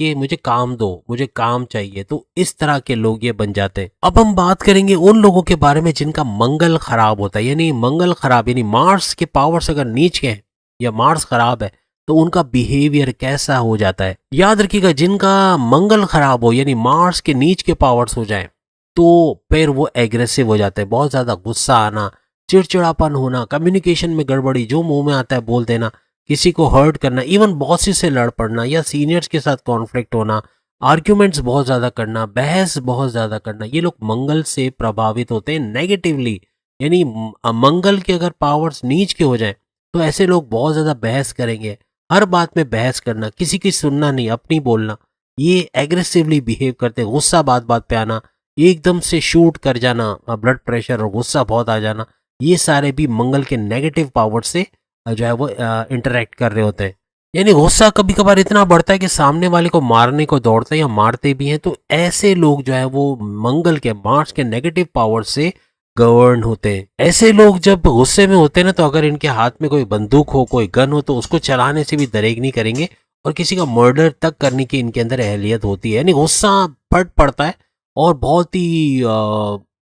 कि मुझे काम दो, मुझे काम चाहिए। तो इस तरह के लोग ये बन जाते हैं। अब हम बात करेंगे उन लोगों के बारे में जिनका मंगल खराब होता है, यानी मंगल खराब यानी मार्स के पावर्स अगर नीच के हैं या मार्स खराब है तो उनका बिहेवियर कैसा हो जाता है। याद रखिएगा, जिनका मंगल खराब हो यानी मार्स के नीच के पावर्स हो जाए तो फिर वो एग्रेसिव हो जाते हैं, बहुत ज्यादा गुस्सा आना, चिड़चिड़ापन होना, कम्युनिकेशन में गड़बड़ी, जो मुंह में आता है बोल देना, किसी को हर्ट करना, इवन बॉसेस से लड़ पड़ना या सीनियर्स के साथ कॉन्फ्लिक्ट होना, आर्ग्यूमेंट्स बहुत ज्यादा करना, बहस बहुत ज्यादा करना, ये लोग मंगल से प्रभावित होते हैं नेगेटिवली। यानी मंगल के अगर पावर्स नीच के हो जाएं तो ऐसे लोग बहुत ज्यादा बहस करेंगे, हर बात में बहस करना, किसी की सुनना नहीं, अपनी बोलना, ये एग्रेसिवली बिहेव करते हैं, गुस्सा बात बात पे आना, एकदम से शूट कर जाना, ब्लड प्रेशर और गुस्सा बहुत आ जाना, ये सारे भी मंगल के नेगेटिव पावर से जो है वो इंटरेक्ट कर रहे होते हैं। यानी गुस्सा कभी कभार इतना बढ़ता है कि सामने वाले को मारने को दौड़ते हैं या मारते भी हैं। तो ऐसे लोग जो है वो मंगल के मार्स के नेगेटिव पावर से गवर्न होते हैं। ऐसे लोग जब गुस्से में होते हैं ना, तो अगर इनके हाथ में कोई बंदूक हो, कोई गन हो, तो उसको चलाने से भी दरेग नहीं करेंगे, और किसी का मर्डर तक करने की इनके अंदर अहलियत होती है। यानी गुस्सा फट पड़ता है और बहुत ही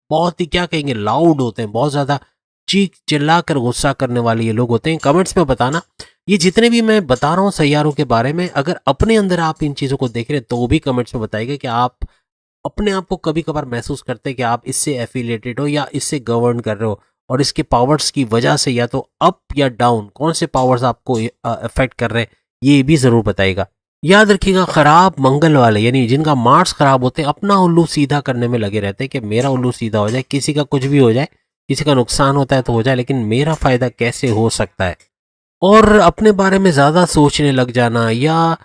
बहुत ही क्या कहेंगे लाउड होते हैं, बहुत ज़्यादा चीख चिल्ला कर गुस्सा करने वाले ये लोग होते हैं। कमेंट्स में बताना ये जितने भी मैं बता रहा हूँ सैयारों के बारे में, अगर अपने अंदर आप इन चीज़ों को देख रहे हैं तो भी कमेंट्स में बताइएगा कि आप अपने आप को कभी कभार महसूस करते हैं कि आप इससे एफिलिएटेड हो या इससे गवर्न कर रहे हो, और इसके पावर्स की वजह से या तो अप या डाउन कौन से पावर्स आपको अफेक्ट कर रहे हैं, ये भी ज़रूर बताइएगा। याद रखिएगा खराब मंगल वाले यानी जिनका मार्क्स खराब होते हैं अपना उल्लू सीधा करने में लगे रहते हैं कि मेरा उल्लू सीधा हो जाए, किसी का कुछ भी हो जाए, किसी का नुकसान होता है तो हो जाए, लेकिन मेरा फायदा कैसे हो सकता है। और अपने बारे में ज़्यादा सोचने लग जाना या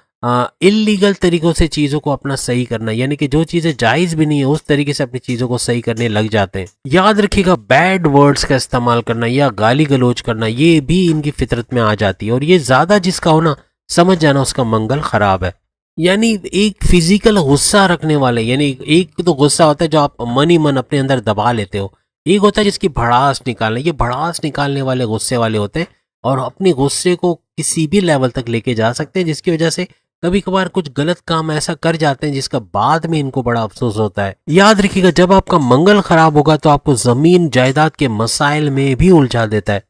इलीगल तरीक़ों से चीज़ों को अपना सही करना, यानी कि जो चीज़ें जायज़ भी नहीं है उस तरीके से अपनी चीज़ों को सही करने लग जाते हैं। याद रखिएगा बैड वर्ड्स का इस्तेमाल करना या गाली गलौज करना ये भी इनकी फितरत में आ जाती है, और ये ज़्यादा जिसका हो ना समझ जाना उसका मंगल ख़राब है। यानी एक फिजिकल गुस्सा रखने वाले, यानी एक तो गुस्सा होता है जो आप मन ही मन अपने अंदर दबा लेते हो, एक होता है जिसकी भड़ास निकालना, ये भड़ास निकालने वाले गुस्से वाले होते हैं और अपने गुस्से को किसी भी लेवल तक लेके जा सकते हैं, जिसकी वजह से कभी कभार कुछ गलत काम ऐसा कर जाते हैं जिसका बाद में इनको बड़ा अफसोस होता है। याद रखिएगा जब आपका मंगल खराब होगा तो आपको जमीन जायदाद के मसाइल में भी उलझा देता है।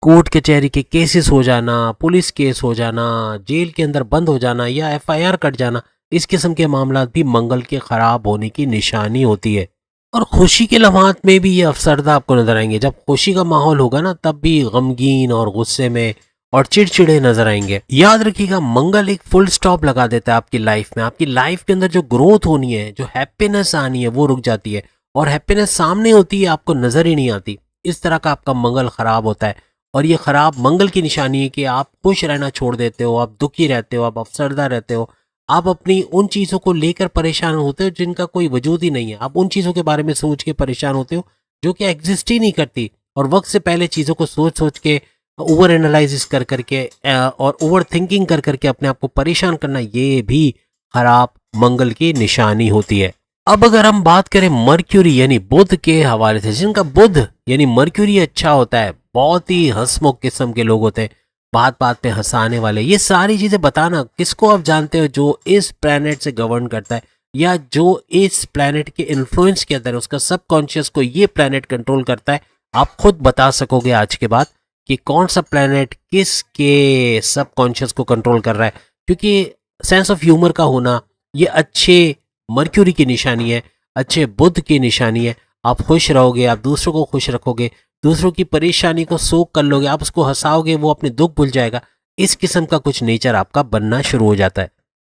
कोर्ट कचहरी के केसेस हो जाना, पुलिस केस हो जाना, जेल के अंदर बंद हो जाना या एफआईआर कट जाना, इस किस्म के मामला भी मंगल के खराब होने की निशानी होती है। और खुशी के लम्हात में भी ये अफसरदा आपको नजर आएंगे। जब खुशी का माहौल होगा ना तब भी गमगीन और गुस्से में और चिड़चिड़े नजर आएंगे। याद रखिएगा मंगल एक फुल स्टॉप लगा देता है आपकी लाइफ में। आपकी लाइफ के अंदर जो ग्रोथ होनी है, जो हैप्पीनेस आनी है वो रुक जाती है, और हैप्पीनेस सामने होती है आपको नजर ही नहीं आती। इस तरह का आपका मंगल खराब होता है, और ये खराब मंगल की निशानी है कि आप खुश रहना छोड़ देते हो, आप दुखी रहते हो, आप अफसरदा रहते हो, आप अपनी उन चीज़ों को लेकर परेशान होते हो जिनका कोई वजूद ही नहीं है। आप उन चीज़ों के बारे में सोच के परेशान होते हो जो कि एग्जिस्ट ही नहीं करती, और वक्त से पहले चीज़ों को सोच सोच के ओवर एनालिसिस कर करके और ओवर थिंकिंग कर करके अपने आप को परेशान करना, ये भी खराब मंगल की निशानी होती है। अब अगर हम बात करें मर्क्यूरी यानी बुध के हवाले से, जिनका बुध यानी मर्क्यूरी अच्छा होता है, बहुत ही हंसमुख किस्म के लोग होते हैं, बात बात पे हंसाने वाले, ये सारी चीजें बताना किसको आप जानते हो जो इस प्लेनेट से गवर्न करता है या जो इस प्लेनेट के इन्फ्लुएंस के अंदर है, उसका सबकॉन्शियस को ये प्लेनेट कंट्रोल करता है। आप खुद बता सकोगे आज के बाद कि कौन सा प्लेनेट किसके सबकॉन्शियस को कंट्रोल कर रहा है, क्योंकि सेंस ऑफ ह्यूमर का होना ये अच्छे मर्क्यूरी की निशानी है, अच्छे बुध की निशानी है। आप खुश रहोगे, आप दूसरों को खुश रखोगे, दूसरों की परेशानी को सोख कर लोगे, आप उसको हंसाओगे, वो अपने दुख भूल जाएगा। इस किस्म का कुछ नेचर आपका बनना शुरू हो जाता है।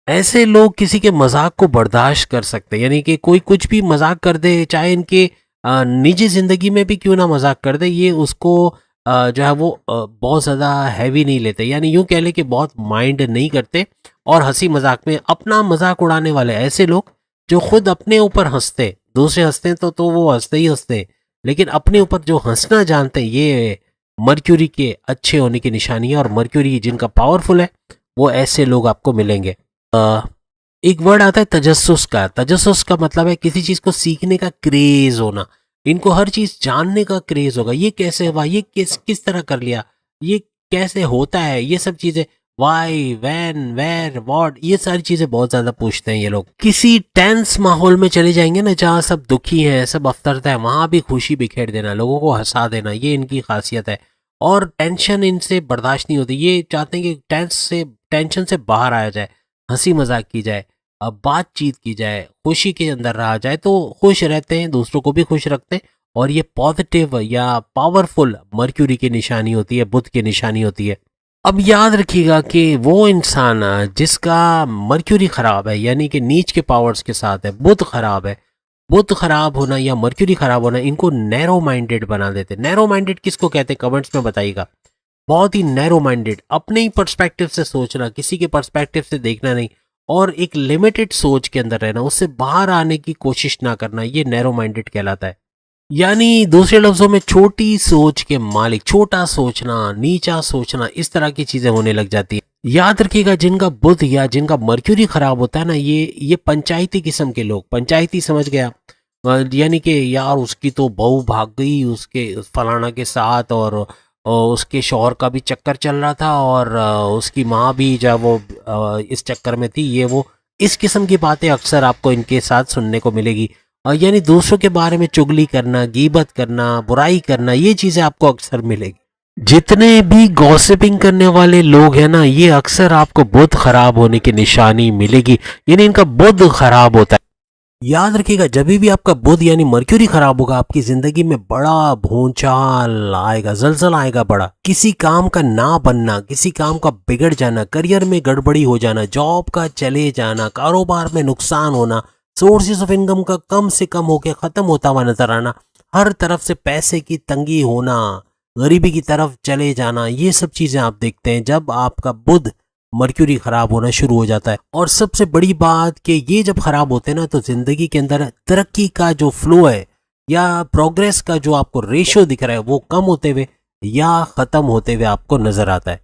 ऐसे लोग किसी के मजाक को बर्दाश्त कर सकते हैं, यानी कि कोई कुछ भी मजाक कर दे, चाहे इनके निजी जिंदगी में भी क्यों ना मजाक कर दे, ये उसको जो है वो बहुत ज़्यादा हैवी नहीं लेते, यानी यूं कह ले कि बहुत माइंड नहीं करते, और हंसी मजाक में अपना मजाक उड़ाने वाले ऐसे लोग जो खुद अपने ऊपर हंसते, दूसरे हंसते हैं तो वो हंसते ही हंसते हैं, लेकिन अपने ऊपर जो हंसना जानते हैं, ये मर्क्यूरी के अच्छे होने की निशानी है। और मर्क्यूरी जिनका पावरफुल है वो ऐसे लोग आपको मिलेंगे। एक वर्ड आता है तजस्सुस का। तजस्सुस का मतलब है किसी चीज़ को सीखने का क्रेज होना। इनको हर चीज़ जानने का क्रेज होगा, ये कैसे हुआ, ये किस तरह कर लिया, ये कैसे होता है, ये सब चीज़ें वाई वैन वेर वॉट, ये सारी चीजें बहुत ज्यादा पूछते हैं ये लोग। किसी टेंस माहौल में चले जाएंगे ना जहाँ सब दुखी हैं, सब अफसरदा है, वहां भी खुशी बिखेर देना, लोगों को हंसा देना, ये इनकी खासियत है। और टेंशन इनसे बर्दाश्त नहीं होती, ये चाहते हैं कि टेंशन से बाहर आया जाए, हंसी मजाक की जाए, अब बातचीत की जाए, खुशी के अंदर रहा जाए, तो खुश रहते हैं, दूसरों को भी खुश रखते हैं। और ये पॉजिटिव या पावरफुल मर्क्यूरी की निशानी होती है, बुध की निशानी होती है। अब याद रखिएगा कि वो इंसान जिसका मर्क्यूरी खराब है, यानी कि नीच के पावर्स के साथ है, बुध खराब है, बुध खराब होना या मर्क्यूरी खराब होना इनको नैरो माइंडेड बना देते। नैरो माइंडेड किसको कहते हैं कमेंट्स में बताइएगा। बहुत ही नैरो माइंडेड, अपने ही पर्सपेक्टिव से सोचना, किसी के पर्सपेक्टिव से देखना नहीं, और एक लिमिटेड सोच के अंदर रहना, उससे बाहर आने की कोशिश ना करना, ये नैरो माइंडेड कहलाता है। यानी दूसरे लफ्जों में छोटी सोच के मालिक, छोटा सोचना, नीचा सोचना, इस तरह की चीजें होने लग जाती है। याद रखिएगा जिनका बुध या जिनका मर्क्यूरी खराब होता है ना, ये पंचायती किस्म के लोग, पंचायती समझ गया, यानी कि यार उसकी तो बहू भाग गई उसके फलाना के साथ, और उसके शौहर का भी चक्कर चल रहा था, और उसकी माँ भी जब वो इस चक्कर में थी, ये वो, इस किस्म की बातें अक्सर आपको इनके साथ सुनने को मिलेगी। यानी दूसरों के बारे में चुगली करना, गीबत करना, बुराई करना, ये चीजें आपको अक्सर मिलेगी। जितने भी गॉसिपिंग करने वाले लोग हैं ना, ये अक्सर आपको बुध खराब होने की निशानी मिलेगी, यानी इनका बुध खराब होता है। याद रखिएगा, जब भी आपका बुध यानी मर्क्यूरी खराब होगा, आपकी जिंदगी में बड़ा भूचाल आएगा, जलजला आएगा बड़ा। किसी काम का ना बनना, किसी काम का बिगड़ जाना, करियर में गड़बड़ी हो जाना, जॉब का चले जाना, कारोबार में नुकसान होना, सोर्सेज ऑफ इनकम का कम से कम होकर खत्म होता हुआ नजर आना, हर तरफ से पैसे की तंगी होना, गरीबी की तरफ चले जाना, ये सब चीजें आप देखते हैं जब आपका बुध मर्क्यूरी खराब होना शुरू हो जाता है। और सबसे बड़ी बात कि ये जब खराब होते हैं ना, तो जिंदगी के अंदर तरक्की का जो फ्लो है या प्रोग्रेस का जो आपको रेशियो दिख रहा है, वो कम होते हुए या खत्म होते हुए आपको नजर आता है।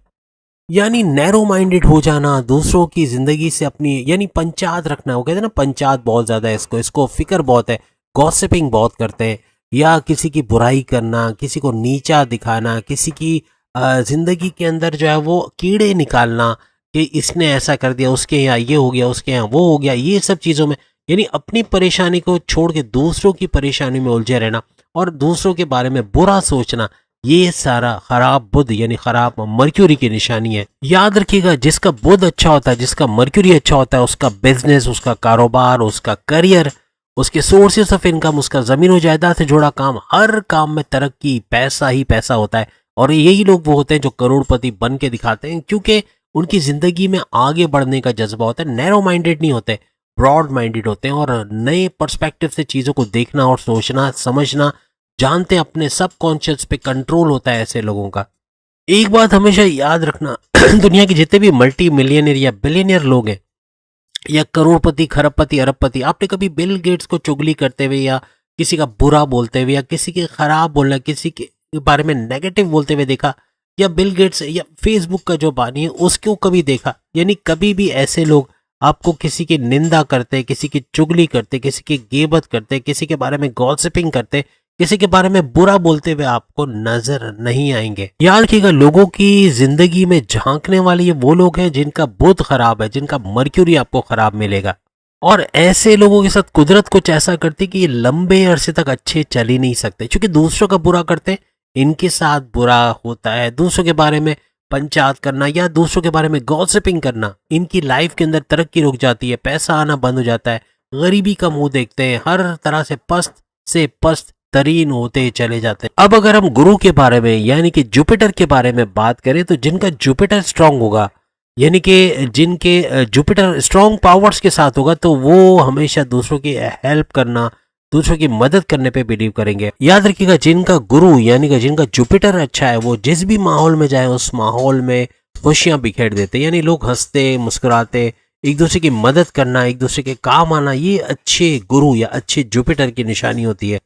यानी नैरो माइंडेड हो जाना, दूसरों की जिंदगी से अपनी यानी पंचायत रखना, वो कहते हैं ना पंचायत बहुत ज्यादा है, इसको फिक्र बहुत है, गॉसिपिंग बहुत करते हैं, या किसी की बुराई करना, किसी को नीचा दिखाना, किसी की जिंदगी के अंदर जो है वो कीड़े निकालना कि इसने ऐसा कर दिया, उसके यहाँ ये हो गया, उसके यहाँ वो हो गया, ये सब चीज़ों में यानी अपनी परेशानी को छोड़ के दूसरों की परेशानी में उलझे रहना और दूसरों के बारे में बुरा सोचना, ये सारा खराब बुध यानी खराब मर्क्यूरी की निशानी है। याद रखिएगा, जिसका बुध अच्छा होता है, जिसका मर्क्यूरी अच्छा होता है, उसका बिजनेस, उसका कारोबार, उसका करियर, उसके सोर्सेस ऑफ इनकम, उसका जमीन जायदाद से जुड़ा काम, हर काम में तरक्की, पैसा ही पैसा होता है। और यही लोग वो होते हैं जो करोड़पति बन के दिखाते हैं, क्योंकि उनकी जिंदगी में आगे बढ़ने का जज्बा होता है। नैरो माइंडेड नहीं होते, ब्रॉड माइंडेड होते हैं और नए पर्सपेक्टिव से चीजों को देखना और सोचना समझना जानते हैं, अपने सबकॉन्शियस पे कंट्रोल होता है ऐसे लोगों का। एक बात हमेशा याद रखना, दुनिया के जितने भी मल्टी मिलियनियर या बिलियनियर लोग हैं या करोड़पति, खरबपति, अरबपति, आपने कभी बिल गेट्स को चुगली करते हुए या किसी का बुरा बोलते हुए या किसी के खराब बोलना, किसी के बारे में नेगेटिव बोलते हुए देखा, या बिल गेट्स या फेसबुक का जो बानी है उसको कभी देखा? यानी कभी भी ऐसे लोग आपको किसी की निंदा करते, किसी की चुगली करते, किसी की गीबत करते, किसी के बारे में गॉसिपिंग करते, किसी के बारे में बुरा बोलते हुए आपको नजर नहीं आएंगे। याद रखिएगा, लोगों की जिंदगी में झांकने वाले ये वो लोग हैं जिनका बुध खराब है, जिनका मर्क्यूरी आपको खराब मिलेगा। और ऐसे लोगों के साथ कुदरत कुछ ऐसा करती कि ये लंबे अरसे तक अच्छे चल ही नहीं सकते, क्योंकि दूसरों का बुरा करते, इनके साथ बुरा होता है। दूसरों के बारे में पंचायत करना या दूसरों के बारे में गॉसिपिंग करना, इनकी लाइफ के अंदर तरक्की रुक जाती है, पैसा आना बंद हो जाता है, गरीबी का मुंह देखते हैं, हर तरह से पस्त तरीन होते चले जाते हैं। अब अगर हम गुरु के बारे में यानी कि जुपिटर के बारे में बात करें, तो जिनका जुपिटर स्ट्रांग होगा, यानी कि जिनके जुपिटर स्ट्रांग पावर्स के साथ होगा, तो वो हमेशा दूसरों की हेल्प करना, दूसरों की मदद करने पे बिलीव करेंगे। याद रखिएगा, जिनका गुरु यानी कि जिनका जुपिटर अच्छा है, वो जिस भी माहौल में जाए उस माहौल में खुशियां बिखेर देते, यानी लोग हंसते मुस्कुराते, एक दूसरे की मदद करना, एक दूसरे के काम आना, ये अच्छे गुरु या अच्छे जुपिटर की निशानी होती है।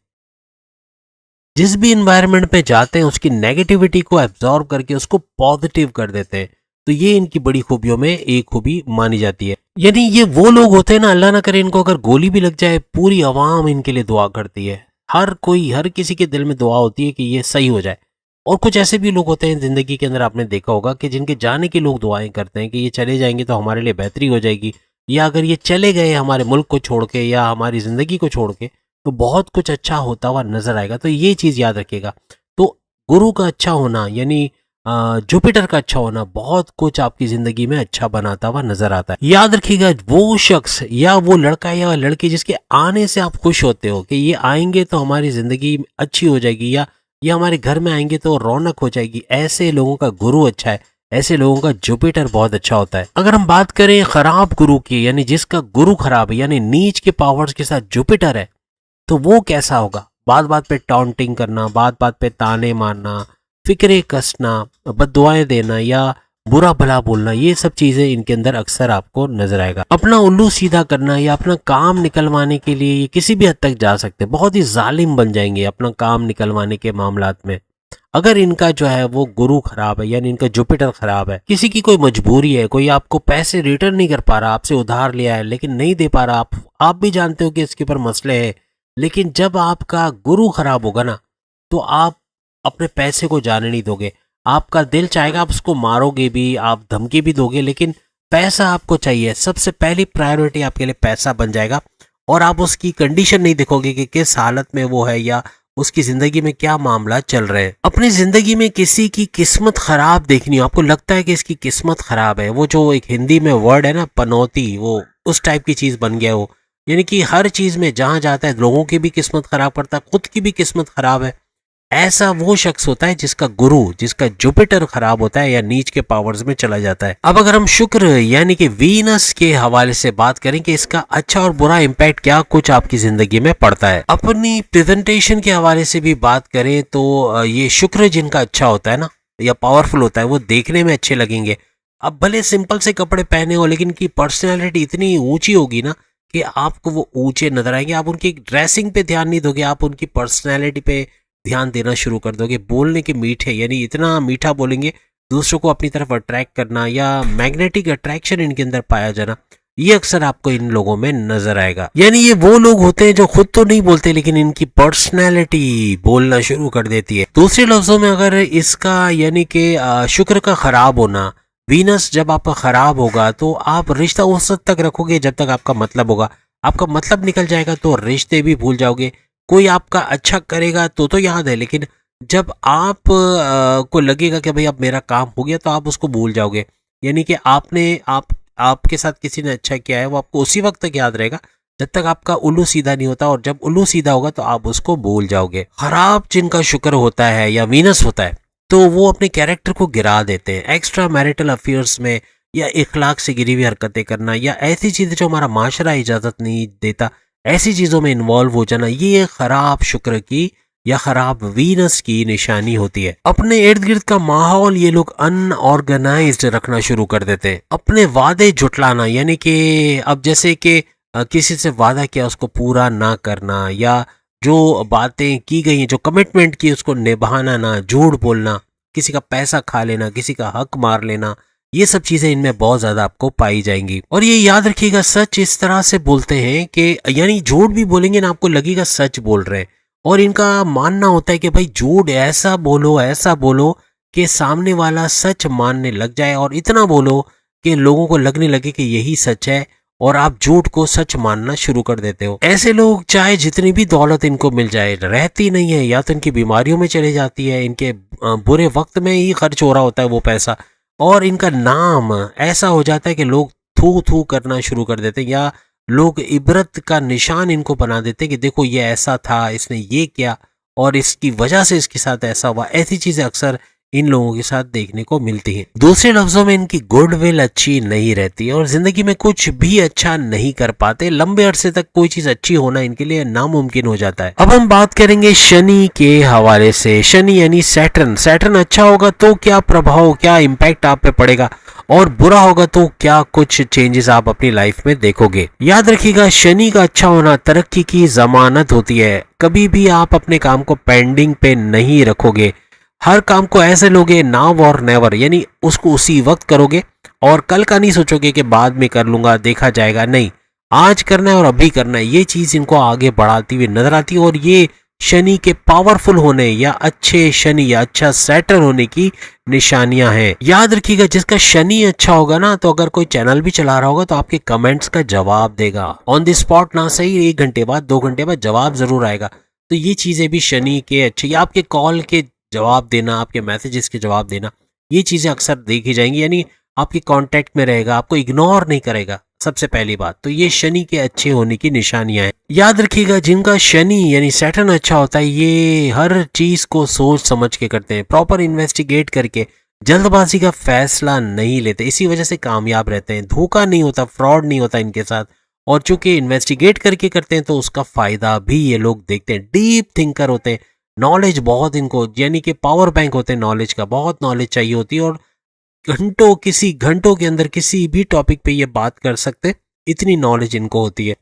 जिस भी इन्वायरमेंट पे जाते हैं उसकी नेगेटिविटी को एब्जॉर्ब करके उसको पॉजिटिव कर देते हैं, तो ये इनकी बड़ी खूबियों में एक खूबी मानी जाती है। यानी ये वो लोग होते हैं ना, अल्लाह ना करे इनको अगर गोली भी लग जाए, पूरी आवाम इनके लिए दुआ करती है, हर किसी के दिल में दुआ होती है कि ये सही हो जाए। और कुछ ऐसे भी लोग होते हैं जिंदगी के अंदर, आपने देखा होगा कि जिनके जाने के लोग दुआएं करते हैं कि ये चले जाएंगे तो हमारे लिए बेहतरी हो जाएगी, या अगर ये चले गए हमारे मुल्क को छोड़ के या हमारी जिंदगी को छोड़ के तो बहुत कुछ अच्छा होता हुआ नजर आएगा। तो ये चीज याद रखिएगा। तो गुरु का अच्छा होना यानी जुपिटर का अच्छा होना बहुत कुछ आपकी जिंदगी में अच्छा बनाता हुआ नजर आता है। याद रखिएगा, वो शख्स या वो लड़का या लड़की जिसके आने से आप खुश होते हो कि ये आएंगे तो हमारी जिंदगी अच्छी हो जाएगी, या ये हमारे घर में आएंगे तो रौनक हो जाएगी, ऐसे लोगों का गुरु अच्छा है, ऐसे लोगों का जुपिटर बहुत अच्छा होता है। अगर हम बात करें खराब गुरु की, यानी जिसका गुरु खराब है यानी नीच के पावर्स के साथ जुपिटर है, तो वो कैसा होगा? बात बात पे टॉन्टिंग करना, बात बात पे ताने मारना, फिक्रे कसना, बददुआएं देना या बुरा भला बोलना, ये सब चीजें इनके अंदर अक्सर आपको नजर आएगा। अपना उल्लू सीधा करना या अपना काम निकलवाने के लिए ये किसी भी हद तक जा सकते हैं, बहुत ही जालिम बन जाएंगे अपना काम निकलवाने के मामलात में। अगर इनका जो है वो गुरु खराब है यानी इनका जुपिटर खराब है, किसी की कोई मजबूरी है, कोई आपको पैसे रिटर्न नहीं कर पा रहा, आपसे उधार लिया है लेकिन नहीं दे पा रहा, आप भी जानते हो कि इसके ऊपर मसले है, लेकिन जब आपका गुरु खराब होगा ना, तो आप अपने पैसे को जाने नहीं दोगे। आपका दिल चाहेगा आप उसको मारोगे भी, आप धमकी भी दोगे, लेकिन पैसा आपको चाहिए। सबसे पहली प्रायोरिटी आपके लिए पैसा बन जाएगा और आप उसकी कंडीशन नहीं देखोगे कि किस हालत में वो है या उसकी जिंदगी में क्या मामला चल रहे हैं। अपनी जिंदगी में किसी की किस्मत खराब देखनी हो, आपको लगता है कि इसकी किस्मत खराब है, वो जो एक हिंदी में वर्ड है ना पनौती, वो उस टाइप की चीज बन गया वो। यानी कि हर चीज में जहां जाता है लोगों की भी किस्मत खराब करता है, खुद की भी किस्मत खराब है। ऐसा वो शख्स होता है जिसका गुरु, जिसका जुपिटर खराब होता है या नीच के पावर्स में चला जाता है। अब अगर हम शुक्र यानी कि वीनस के हवाले से बात करें कि इसका अच्छा और बुरा इम्पैक्ट क्या कुछ आपकी जिंदगी में पड़ता है। अपनी प्रेजेंटेशन के हवाले से भी बात करें तो ये शुक्र जिनका अच्छा होता है ना या पावरफुल होता है, वो देखने में अच्छे लगेंगे। अब भले सिंपल से कपड़े पहने हो, लेकिन की पर्सनैलिटी इतनी ऊंची होगी ना कि आपको वो ऊंचे नजर आएंगे। आप उनकी ड्रेसिंग पे ध्यान नहीं दोगे, आप उनकी पर्सनैलिटी पे ध्यान देना शुरू कर दोगे। बोलने के मीठे, यानी इतना मीठा बोलेंगे, दूसरों को अपनी तरफ अट्रैक्ट करना या मैग्नेटिक अट्रैक्शन इनके अंदर पाया जाना, ये अक्सर आपको इन लोगों में नजर आएगा। यानी ये वो लोग होते हैं जो खुद तो नहीं बोलते, लेकिन इनकी पर्सनैलिटी बोलना शुरू कर देती है। दूसरे लफ्जों में अगर इसका यानी कि शुक्र का खराब होना, वीनस जब आपका खराब होगा तो आप रिश्ता उस हद तक रखोगे जब तक आपका मतलब होगा। आपका मतलब निकल जाएगा तो रिश्ते भी भूल जाओगे। कोई आपका अच्छा करेगा तो याद है, लेकिन जब आप को लगेगा कि भाई अब मेरा काम हो गया तो आप उसको भूल जाओगे। यानी कि आपके साथ किसी ने अच्छा किया है, वो आपको उसी वक्त तक याद रहेगा जब तक आपका उल्लू सीधा नहीं होता, और जब उल्लू सीधा होगा तो आप उसको भूल जाओगे। खराब जिनका शुक्र होता है या वीनस होता है तो वो अपने कैरेक्टर को गिरा देते हैं एक्स्ट्रा मैरिटल अफेयर्स में, या इखलाक से गिरी हुई हरकतें करना, या ऐसी चीजें जो हमारा माशरा इजाजत नहीं देता, ऐसी चीजों में इन्वॉल्व हो जाना, ये खराब शुक्र की या खराब वीनस की निशानी होती है। अपने इर्द गिर्द का माहौल ये लोग अनऑर्गेनाइज्ड रखना शुरू कर देते हैं। अपने वादे जुटलाना, यानी कि अब जैसे कि किसी से वादा किया उसको पूरा ना करना, या जो बातें की गई, जो कमिटमेंट की उसको निभाना ना, झूठ बोलना, किसी का पैसा खा लेना, किसी का हक मार लेना, ये सब चीजें इनमें बहुत ज्यादा आपको पाई जाएंगी। और ये याद रखिएगा, सच इस तरह से बोलते हैं कि यानी झूठ भी बोलेंगे ना आपको लगेगा सच बोल रहे हैं। और इनका मानना होता है कि भाई झूठ ऐसा बोलो कि सामने वाला सच मानने लग जाए, और इतना बोलो कि लोगों को लगने लगे कि यही सच है, और आप झूठ को सच मानना शुरू कर देते हो। ऐसे लोग चाहे जितनी भी दौलत इनको मिल जाए रहती नहीं है, या तो इनकी बीमारियों में चली जाती है, इनके बुरे वक्त में ही खर्च हो रहा होता है वो पैसा, और इनका नाम ऐसा हो जाता है कि लोग थू थू करना शुरू कर देते हैं, या लोग इबरत का निशान इनको बना देते हैं कि देखो ये ऐसा था, इसने ये किया और इसकी वजह से इसके साथ ऐसा हुआ। ऐसी चीजें अक्सर इन लोगों के साथ देखने को मिलती हैं। दूसरे लफ्जों में इनकी गुडविल अच्छी नहीं रहती और जिंदगी में कुछ भी अच्छा नहीं कर पाते। लंबे अरसे तक कोई चीज अच्छी होना इनके लिए नामुमकिन हो जाता है। अब हम बात करेंगे शनि के हवाले से। शनि यानी सैटर्न। सैटर्न अच्छा होगा तो क्या प्रभाव, क्या इम्पैक्ट आप पे पड़ेगा, और बुरा होगा तो क्या कुछ चेंजेस आप अपनी लाइफ में देखोगे। याद रखिएगा, शनि का अच्छा होना तरक्की की जमानत होती है। कभी भी आप अपने काम को पेंडिंग पे नहीं रखोगे, हर काम को ऐसे लोगे नाउ और नेवर, यानी उसको उसी वक्त करोगे और कल का नहीं सोचोगे कि बाद में कर लूंगा, देखा जाएगा। नहीं, आज करना है और अभी करना है। ये चीज इनको आगे बढ़ाती हुई नजर आती है, और ये शनि के पावरफुल होने या अच्छे शनि या अच्छा सैटर्न होने की निशानियां हैं। याद रखिएगा, जिसका शनि अच्छा होगा ना, तो अगर कोई चैनल भी चला रहा होगा तो आपके कमेंट्स का जवाब देगा ऑन द स्पॉट, ना सही 1 घंटे बाद 2 घंटे बाद जवाब जरूर आएगा। तो ये चीजें भी शनि के अच्छे, या आपके कॉल के जवाब देना, आपके मैसेजेस के जवाब देना, ये चीजें अक्सर देखी जाएंगी। यानी आपके कांटेक्ट में रहेगा, आपको इग्नोर नहीं करेगा, सबसे पहली बात तो ये शनि के अच्छे होने की निशानियां हैं। याद रखिएगा, जिनका शनि यानी सैटर्न अच्छा होता है, ये हर चीज को सोच समझ के करते हैं, प्रॉपर इन्वेस्टिगेट करके, जल्दबाजी का फैसला नहीं लेते, इसी वजह से कामयाब रहते हैं। धोखा नहीं होता, फ्रॉड नहीं होता इनके साथ, और चूंकि इन्वेस्टिगेट करके करते हैं तो उसका फायदा भी ये लोग देखते हैं। डीप थिंकर होते हैं, नॉलेज बहुत इनको, यानी कि पावर बैंक होते हैं नॉलेज का, बहुत नॉलेज चाहिए होती है, और घंटों के अंदर किसी भी टॉपिक पे ये बात कर सकते, इतनी नॉलेज इनको होती है।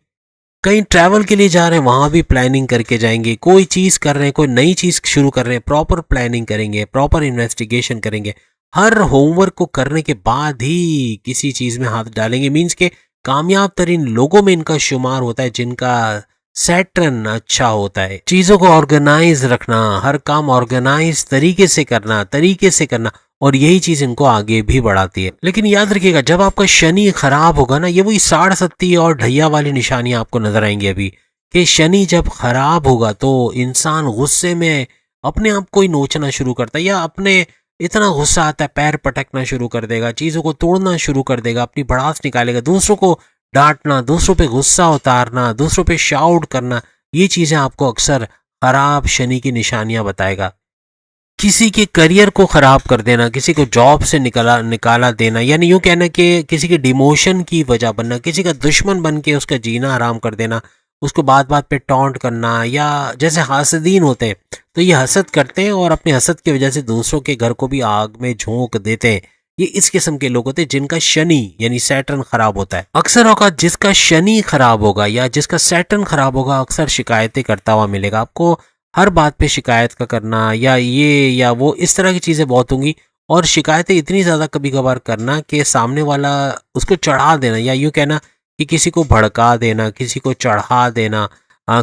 कहीं ट्रैवल के लिए जा रहे हैं, वहां भी प्लानिंग करके जाएंगे। कोई चीज कर रहे हैं, कोई नई चीज शुरू कर रहे हैं, प्रॉपर प्लानिंग करेंगे, प्रॉपर इन्वेस्टिगेशन करेंगे, हर होमवर्क को करने के बाद ही किसी चीज में हाथ डालेंगे। मीन्स के कामयाब तरीन लोगों में इनका शुमार होता है जिनका सैटर्न अच्छा होता है। चीजों को ऑर्गेनाइज रखना, हर काम ऑर्गेनाइज तरीके से करना और यही चीज इनको आगे भी बढ़ाती है। लेकिन याद रखिएगा, जब आपका शनि खराब होगा ना, ये वही 60 और ढैया वाली निशानियां आपको नजर आएंगी अभी, कि शनि जब खराब होगा तो इंसान गुस्से में अपने आप को ही नोचना शुरू करता है, या अपने इतना गुस्सा आता है पैर पटकना शुरू कर देगा, चीजों को तोड़ना शुरू कर देगा, अपनी भड़ास निकालेगा, दूसरों को डांटना, दूसरों पे गुस्सा उतारना, दूसरों पे शाउट करना, ये चीजें आपको अक्सर खराब शनि की निशानियां बताएगा। किसी के करियर को खराब कर देना, किसी को जॉब से निकाला निकाला देना, यानी यूं कहना कि किसी के डिमोशन की वजह बनना, किसी का दुश्मन बन के उसका जीना हराम कर देना, उसको बात बात पे टॉन्ट करना, या जैसे हासदीन होते हैं तो ये हसद करते हैं और अपने हसद की वजह से दूसरों के घर को भी आग में झोंक देते हैं। ये इस किस्म के लोग होते हैं जिनका शनि यानी सैटर्न खराब होता है। अक्सर औकात जिसका शनि खराब होगा या जिसका सैटर्न खराब होगा अक्सर शिकायतें करता हुआ मिलेगा आपको, हर बात पे शिकायत का करना या ये या वो, इस तरह की चीज़ें बहुत होंगी। और शिकायतें इतनी ज़्यादा कभी कभार करना कि सामने वाला उसको चढ़ा देना, या यूँ कहना कि किसी को भड़का देना, किसी को चढ़ा देना,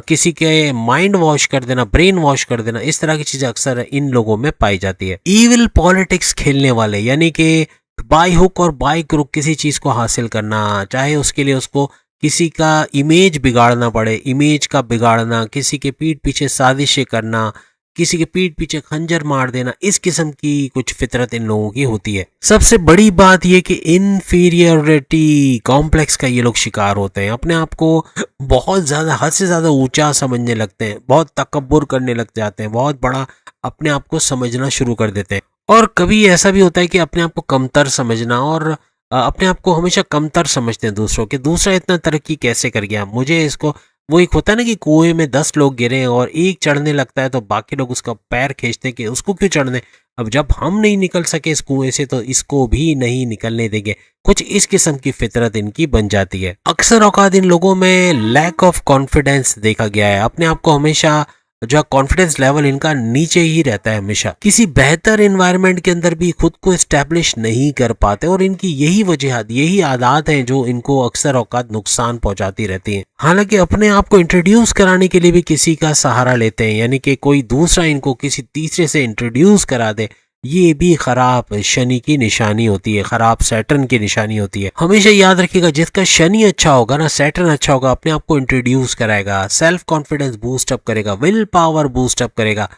किसी के माइंड वॉश कर देना, ब्रेन वॉश कर देना, इस तरह की चीज़ें अक्सर इन लोगों में पाई जाती है। ईविल पॉलिटिक्स खेलने वाले, यानी कि बाय हुक और बाय क्रुक किसी चीज़ को हासिल करना, चाहे उसके लिए उसको किसी का इमेज बिगाड़ना पड़े, इमेज का बिगाड़ना, किसी के पीठ पीछे साजिशें करना, किसी के पीठ पीछे खंजर मार देना, इस किस्म की कुछ फितरत इन लोगों की होती है। सबसे बड़ी बात यह कि इनफीरियरिटी कॉम्प्लेक्स का ये लोग शिकार होते हैं, अपने आप को बहुत ज़्यादा हद से ज़्यादा ऊंचा समझने लगते हैं, बहुत तकब्बुर करने लग जाते हैं, बहुत बड़ा अपने आप को समझना शुरू कर देते हैं। और कभी ऐसा भी होता है कि अपने आप को कमतर समझना, और अपने आप को हमेशा कमतर समझते हैं दूसरों के, दूसरा इतना तरक्की कैसे कर गया, मुझे इसको, वो एक होता है ना कि कुएं में 10 लोग गिरे और एक चढ़ने लगता है तो बाकी लोग उसका पैर खींचते हैं कि उसको क्यों चढ़ने, अब जब हम नहीं निकल सके इस कुएं से तो इसको भी नहीं निकलने देंगे। कुछ इस किस्म की फितरत इनकी बन जाती है। अक्सर औकात इन लोगों में लैक ऑफ कॉन्फिडेंस देखा गया है, अपने आप को हमेशा जो कॉन्फिडेंस लेवल इनका नीचे ही रहता है, हमेशा किसी बेहतर एनवायरनमेंट के अंदर भी खुद को एस्टेब्लिश नहीं कर पाते, और इनकी यही वजह, यही आदत हैं जो इनको अक्सर औकात नुकसान पहुंचाती रहती हैं। हालांकि अपने आप को इंट्रोड्यूस कराने के लिए भी किसी का सहारा लेते हैं, यानी कि कोई दूसरा इनको किसी तीसरे से इंट्रोड्यूस करा दे, ये भी खराब शनि की निशानी होती है, खराब सैटर्न की निशानी होती है। हमेशा याद रखिएगा, जिसका शनि अच्छा होगा ना, सैटर्न अच्छा होगा, अपने आप को इंट्रोड्यूस कराएगा, सेल्फ कॉन्फिडेंस बूस्ट अप करेगा, विल पावर बूस्ट अप करेगा,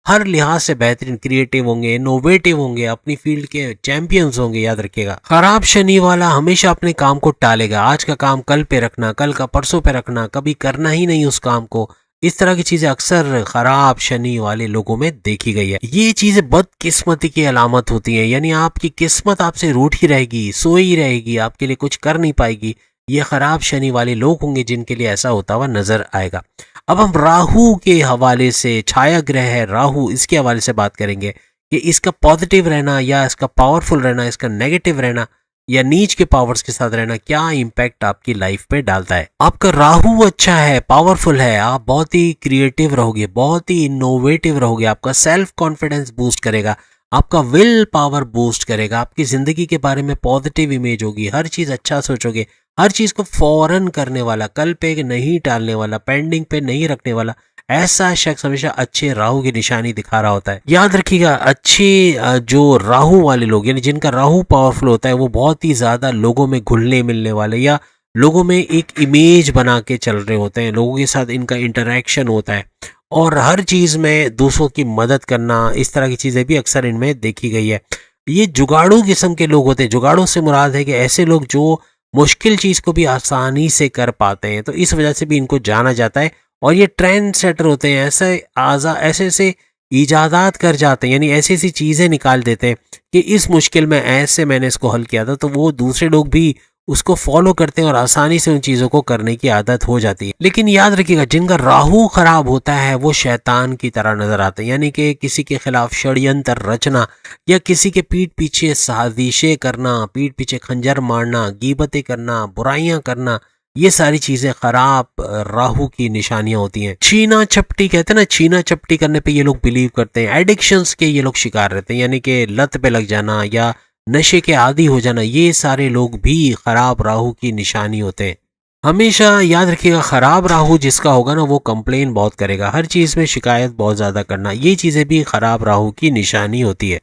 हर लिहाज से बेहतरीन, क्रिएटिव होंगे, इनोवेटिव होंगे, अपनी फील्ड के चैंपियंस होंगे। याद रखिएगा, खराब शनि वाला हमेशा अपने काम को टालेगा, आज का काम कल पे रखना, कल का परसों पे रखना, कभी करना ही नहीं उस काम को, इस तरह की चीजें अक्सर खराब शनि वाले लोगों में देखी गई है। ये चीजें बदकिस्मती की अलामत होती हैं, यानी आपकी किस्मत आपसे रूठी रहेगी, सोई रहेगी, आपके लिए कुछ कर नहीं पाएगी। ये खराब शनि वाले लोग होंगे जिनके लिए ऐसा होता हुआ नजर आएगा। अब हम राहु के हवाले से, छाया ग्रह है राहु, इसके हवाले से बात करेंगे कि इसका पॉजिटिव रहना या इसका पावरफुल रहना, इसका नेगेटिव रहना या नीच के पावर्स के साथ रहना क्या इम्पैक्ट आपकी लाइफ पे डालता है। आपका राहु अच्छा है, पावरफुल है, आप बहुत ही क्रिएटिव रहोगे, बहुत ही इनोवेटिव रहोगे, आपका सेल्फ कॉन्फिडेंस बूस्ट करेगा, आपका विल पावर बूस्ट करेगा, आपकी जिंदगी के बारे में पॉजिटिव इमेज होगी, हर चीज अच्छा सोचोगे, हर चीज को फौरन करने वाला, कल पे नहीं टालने वाला, पेंडिंग पे नहीं रखने वाला, ऐसा शख्स हमेशा अच्छे राहु की निशानी दिखा रहा होता है। याद रखिएगा, अच्छे जो राहु वाले लोग, यानी जिनका राहु पावरफुल होता है, वो बहुत ही ज्यादा लोगों में घुलने मिलने वाले या लोगों में एक इमेज बना के चल रहे होते हैं, लोगों के साथ इनका इंटरेक्शन होता है और हर चीज में दूसरों की मदद करना, इस तरह की चीजें भी अक्सर इनमें देखी गई है। ये जुगाड़ू किस्म के लोग होते हैं, जुगाड़ू से मुराद है कि ऐसे लोग जो मुश्किल चीज को भी आसानी से कर पाते हैं, तो इस वजह से भी इनको जाना जाता है। और ये ट्रेंड सेटर होते हैं, ऐसे ऐसे इजादात कर जाते हैं, यानी ऐसी ऐसी चीजें निकाल देते हैं कि इस मुश्किल में ऐसे मैंने इसको हल किया था, तो वो दूसरे लोग भी उसको फॉलो करते हैं और आसानी से उन चीजों को करने की आदत हो जाती है। लेकिन याद रखिएगा, जिनका राहु खराब होता है वो शैतान की तरह नजर आते हैं, यानी कि किसी के खिलाफ षड्यंत्र रचना या किसी के पीठ पीछे साजिशें करना, पीठ पीछे खंजर मारना, गीबतें करना, बुराइयां करना, ये सारी चीजें खराब राहु की निशानियां होती हैं। छीना चपटी कहते हैं ना, छीना चपटी करने पे ये लोग बिलीव करते हैं, एडिक्शंस के ये लोग शिकार रहते हैं, यानी कि लत पे लग जाना या नशे के आदी हो जाना, ये सारे लोग भी खराब राहु की निशानी होते हैं। हमेशा याद रखिएगा, खराब राहु जिसका होगा ना, वो कंप्लेन बहुत करेगा, हर चीज में शिकायत बहुत ज्यादा करना, ये चीजें भी खराब राहु की निशानी होती है।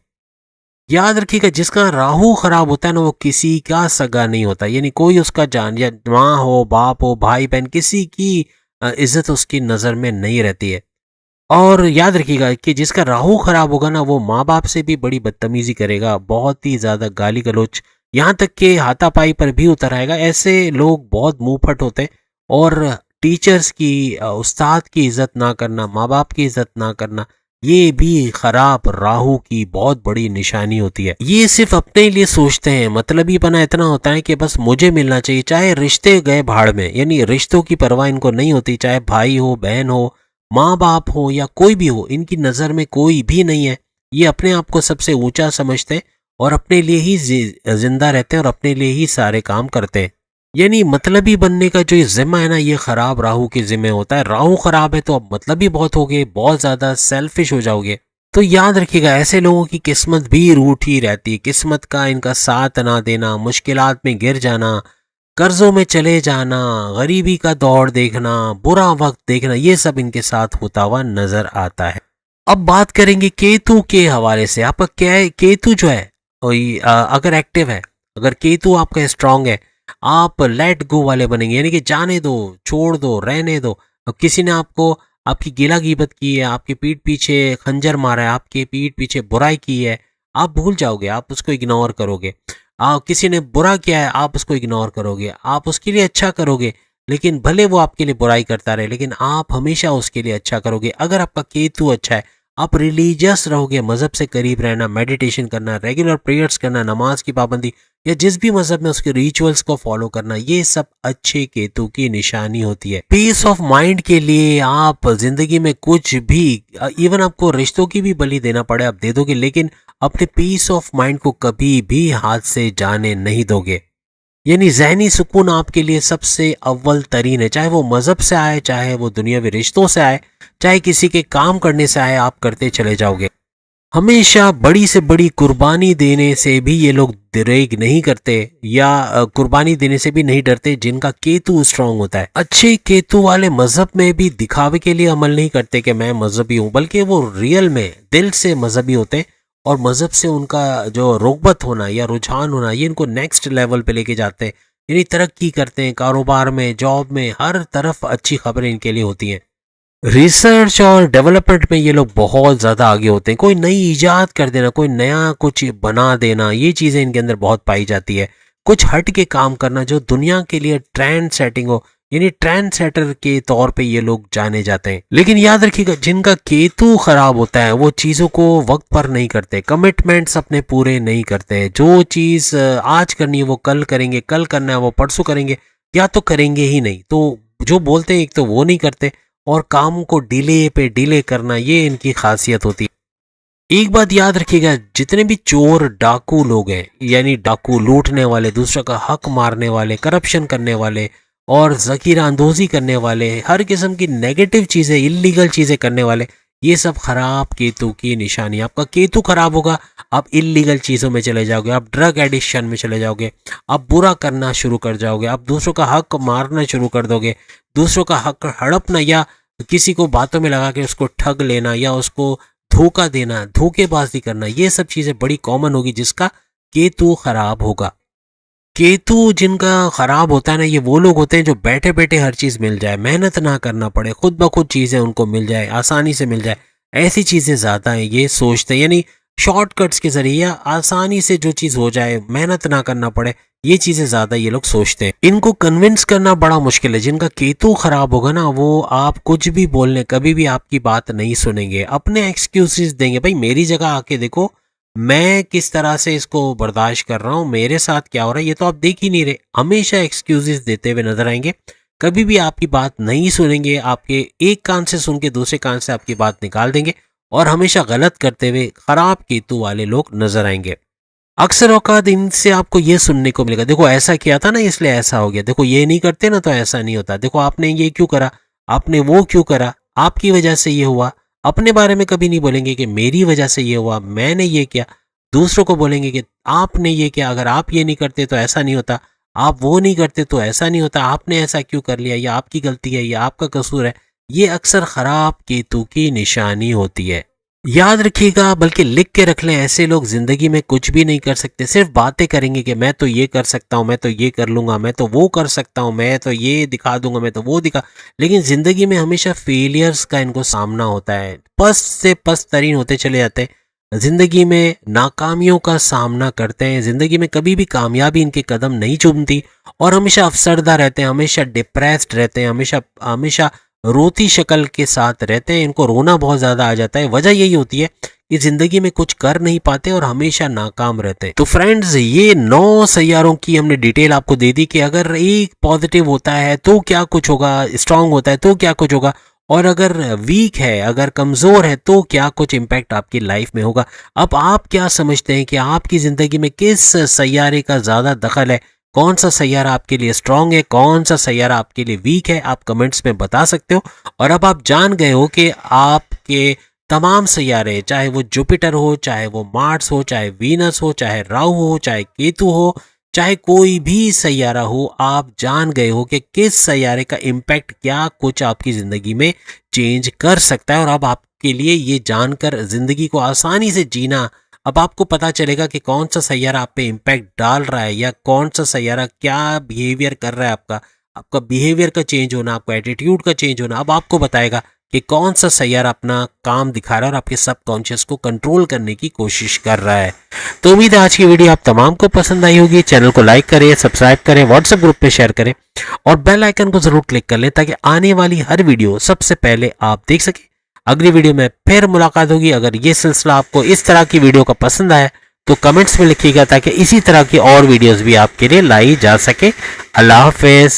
याद रखिएगा, जिसका राहु खराब होता है ना वो किसी का सगा नहीं होता, यानी कोई उसका जान या माँ हो, बाप हो, भाई बहन, किसी की इज्जत उसकी नज़र में नहीं रहती है। और याद रखिएगा कि जिसका राहु खराब होगा ना वो माँ बाप से भी बड़ी बदतमीजी करेगा, बहुत ही ज़्यादा गाली गलौज, यहाँ तक कि हाथापाई पर भी उतर आएगा। ऐसे लोग बहुत मुंहफट होते हैं। और टीचर्स की, उस्ताद की इज्जत ना करना, माँ बाप की इज्जत ना करना, ये भी खराब राहु की बहुत बड़ी निशानी होती है। ये सिर्फ अपने लिए सोचते हैं, मतलबीपना इतना होता है कि बस मुझे मिलना चाहिए, चाहे रिश्ते गए भाड़ में, यानी रिश्तों की परवाह इनको नहीं होती, चाहे भाई हो, बहन हो, माँ बाप हो या कोई भी हो, इनकी नज़र में कोई भी नहीं है। ये अपने आप को सबसे ऊंचा समझते हैं और अपने लिए ही जिंदा रहते हैं और अपने लिए ही सारे काम करते हैं। यानी मतलबी बनने का जो ये जिम्मा है ना, ये खराब राहु के जिम्मे होता है। राहु खराब है तो अब मतलबी बहुत होगे, बहुत ज्यादा सेल्फिश हो जाओगे। तो याद रखिएगा, ऐसे लोगों की किस्मत भी रूठी रहती है। किस्मत का इनका साथ ना देना, मुश्किलात में गिर जाना, कर्जों में चले जाना, गरीबी का दौर देखना, बुरा वक्त देखना, ये सब इनके साथ होता हुआ नजर आता है। अब बात करेंगे केतु के हवाले से। आपका क्या है, केतु जो है वही अगर एक्टिव है, अगर केतु आपका स्ट्रांग है, आप लेट गो वाले बनेंगे, यानी कि जाने दो, छोड़ दो, रहने दो। अब किसी ने आपको, आपकी गिला गिबत की है, आपकी पीठ पीछे खंजर मारा है, आपके पीठ पीछे बुराई की है, आप भूल जाओगे, आप उसको इग्नोर करोगे। किसी ने बुरा किया है, आप उसको इग्नोर करोगे, आप उसके लिए अच्छा करोगे, लेकिन भले वो आपके लिए बुराई करता रहे, लेकिन आप हमेशा उसके लिए अच्छा करोगे। अगर आपका केतु अच्छा है, आप रिलीजियस रहोगे, मजहब से करीब रहना, मेडिटेशन करना, रेगुलर प्रेयर्स करना, नमाज की पाबंदी या जिस भी मजहब में उसके रिचुअल्स को फॉलो करना, ये सब अच्छे केतु की निशानी होती है। पीस ऑफ माइंड के लिए आप जिंदगी में कुछ भी, इवन आपको रिश्तों की भी बलि देना पड़े आप दे दोगे, लेकिन अपने पीस ऑफ माइंड को कभी भी हाथ से जाने नहीं दोगे। यानी ज़हनी सुकून आपके लिए सबसे अव्वल तरीन है, चाहे वो मज़हब से आए, चाहे वो दुनियावी रिश्तों से आए, चाहे किसी के काम करने से आए, आप करते चले जाओगे। हमेशा बड़ी से बड़ी कुर्बानी देने से भी ये लोग दरेग नहीं करते, या कुर्बानी देने से भी नहीं डरते जिनका केतु स्ट्रांग होता है। अच्छे केतु वाले मजहब में भी दिखावे के लिए अमल नहीं करते कि मैं मजहबी हूँ, बल्कि वो रियल में दिल से मजहबी होते हैं और मजहब से उनका जो रोगबत होना या रुझान होना, ये इनको नेक्स्ट लेवल पे लेके जाते हैं। यानी तरक्की करते हैं, कारोबार में, जॉब में, हर तरफ अच्छी खबरें इनके लिए होती हैं। रिसर्च और डेवलपमेंट में ये लोग बहुत ज़्यादा आगे होते हैं। कोई नई इजाद कर देना, कोई नया कुछ बना देना, ये चीज़ें इनके अंदर बहुत पाई जाती है। कुछ हट के काम करना जो दुनिया के लिए ट्रेंड सेटिंग हो, यानी ट्रेंड सेटर के तौर पे ये लोग जाने जाते हैं। लेकिन याद रखिएगा, जिनका केतु खराब होता है वो चीज़ों को वक्त पर नहीं करते, कमिटमेंट्स अपने पूरे नहीं करते। जो चीज़ आज करनी है वो कल करेंगे, कल करना है वो परसों करेंगे, या तो करेंगे ही नहीं। तो जो बोलते हैं एक तो वो नहीं करते, और काम को डिले पे डिले करना, ये इनकी खासियत होती है। एक बात याद रखिएगा, जितने भी चोर डाकू लोग हैं, यानी डाकू लूटने वाले, दूसरों का हक मारने वाले, करप्शन करने वाले और जखीरा अंदोजी करने वाले, हर किस्म की नेगेटिव चीज़ें, इलीगल चीज़ें करने वाले, ये सब खराब केतु की निशानी। आपका केतु खराब होगा, आप इलीगल चीज़ों में चले जाओगे, आप ड्रग एडिक्शन में चले जाओगे, आप बुरा करना शुरू कर जाओगे, आप दूसरों का हक मारना शुरू कर दोगे, दूसरों का हक हड़पना या किसी को बातों में लगा के उसको ठग लेना या उसको धोखा देना, धोखेबाजी करना, ये सब चीज़ें बड़ी कॉमन होगी जिसका केतु खराब होगा। केतु जिनका खराब होता है ना, ये वो लोग होते हैं जो बैठे बैठे हर चीज़ मिल जाए, मेहनत ना करना पड़े, खुद ब खुद चीज़ें उनको मिल जाए, आसानी से मिल जाए, ऐसी चीज़ें ज़्यादा हैं ये सोचते हैं। यानी शॉर्टकट्स के जरिए या आसानी से जो चीज़ हो जाए, मेहनत ना करना पड़े, ये चीज़ें ज़्यादा ये लोग सोचते हैं। इनको कन्विंस करना बड़ा मुश्किल है। जिनका केतु खराब होगा ना, वो आप कुछ भी बोलने, कभी भी आपकी बात नहीं सुनेंगे, अपने एक्सक्यूजेस देंगे। भाई मेरी जगह आके देखो, मैं किस तरह से इसको बर्दाश्त कर रहा हूँ, मेरे साथ क्या हो रहा है, ये तो आप देख ही नहीं रहे। हमेशा एक्सक्यूजेस देते हुए नजर आएंगे, कभी भी आपकी बात नहीं सुनेंगे, आपके एक कान से सुन के दूसरे कान से आपकी बात निकाल देंगे और हमेशा गलत करते हुए खराब केतु वाले लोग नजर आएंगे। अक्सर औकात इनसे आपको ये सुनने को मिलेगा, देखो ऐसा किया था ना इसलिए ऐसा हो गया, देखो ये नहीं करते ना तो ऐसा नहीं होता, देखो आपने ये क्यों करा, आपने वो क्यों करा, आपकी वजह से ये हुआ। अपने बारे में कभी नहीं बोलेंगे कि मेरी वजह से ये हुआ, मैंने ये किया। दूसरों को बोलेंगे कि आपने ये किया, अगर आप ये नहीं करते तो ऐसा नहीं होता, आप वो नहीं करते तो ऐसा नहीं होता, आपने ऐसा क्यों कर लिया, या आपकी गलती है, या आपका कसूर है। ये अक्सर खराब केतु की निशानी होती है। याद रखिएगा, बल्कि लिख के रख लें, ऐसे लोग जिंदगी में कुछ भी नहीं कर सकते, सिर्फ बातें करेंगे कि मैं तो ये कर सकता हूँ, मैं तो ये कर लूंगा, मैं तो वो कर सकता हूँ, मैं तो ये दिखा दूंगा, मैं तो वो दिखा। लेकिन जिंदगी में हमेशा फेलियर्स का इनको सामना होता है, पस्त से पस्त तरीन होते चले जाते हैं, जिंदगी में नाकामियों का सामना करते हैं, जिंदगी में कभी भी कामयाबी इनके कदम नहीं चूमती और हमेशा अफसरदा रहते हैं, हमेशा डिप्रेस्ड रहते हैं, हमेशा हमेशा रोती शक्ल के साथ रहते हैं। इनको रोना बहुत ज्यादा आ जाता है। वजह यही होती है कि जिंदगी में कुछ कर नहीं पाते और हमेशा नाकाम रहते हैं। तो फ्रेंड्स, ये 9 सैयारों की हमने डिटेल आपको दे दी कि अगर एक पॉजिटिव होता है तो क्या कुछ होगा, स्ट्रांग होता है तो क्या कुछ होगा, और अगर वीक है, अगर कमजोर है तो क्या कुछ इम्पैक्ट आपकी लाइफ में होगा। अब आप क्या समझते हैं कि आपकी जिंदगी में किस सैयारे का ज्यादा दखल है, कौन सा सैयारा आपके लिए स्ट्रांग है, कौन सा सैयारा आपके लिए वीक है, आप कमेंट्स में बता सकते हो। और अब आप जान गए हो कि आपके तमाम सैयारे, चाहे वो जुपिटर हो, चाहे वो मार्स हो, चाहे वीनस हो, चाहे राहु हो, चाहे केतु हो, चाहे कोई भी सैयारा हो, आप जान गए हो कि किस सैयारे का इम्पैक्ट क्या कुछ आपकी जिंदगी में चेंज कर सकता है। और अब आपके लिए ये जानकर जिंदगी को आसानी से जीना, अब आपको पता चलेगा कि कौन सा सैयारा आप पे इम्पैक्ट डाल रहा है या कौन सा सैयारा क्या बिहेवियर कर रहा है। आपका बिहेवियर का चेंज होना, आपका एटीट्यूड का चेंज होना अब आपको बताएगा कि कौन सा सैयारा अपना काम दिखा रहा है और आपके सबकॉन्शियस को कंट्रोल करने की कोशिश कर रहा है। तो उम्मीद है आज की वीडियो आप तमाम को पसंद आई होगी। चैनल को लाइक करें, सब्सक्राइब करें, व्हाट्सएप ग्रुप पे शेयर करें और बेल आइकन को जरूर क्लिक कर लें ताकि आने वाली हर वीडियो सबसे पहले आप देख सकें। अगली वीडियो में फिर मुलाकात होगी। अगर ये सिलसिला आपको इस तरह की वीडियो का पसंद आया तो कमेंट्स में लिखिएगा ताकि इसी तरह की और वीडियोस भी आपके लिए लाई जा सके। अल्लाह हाफिज।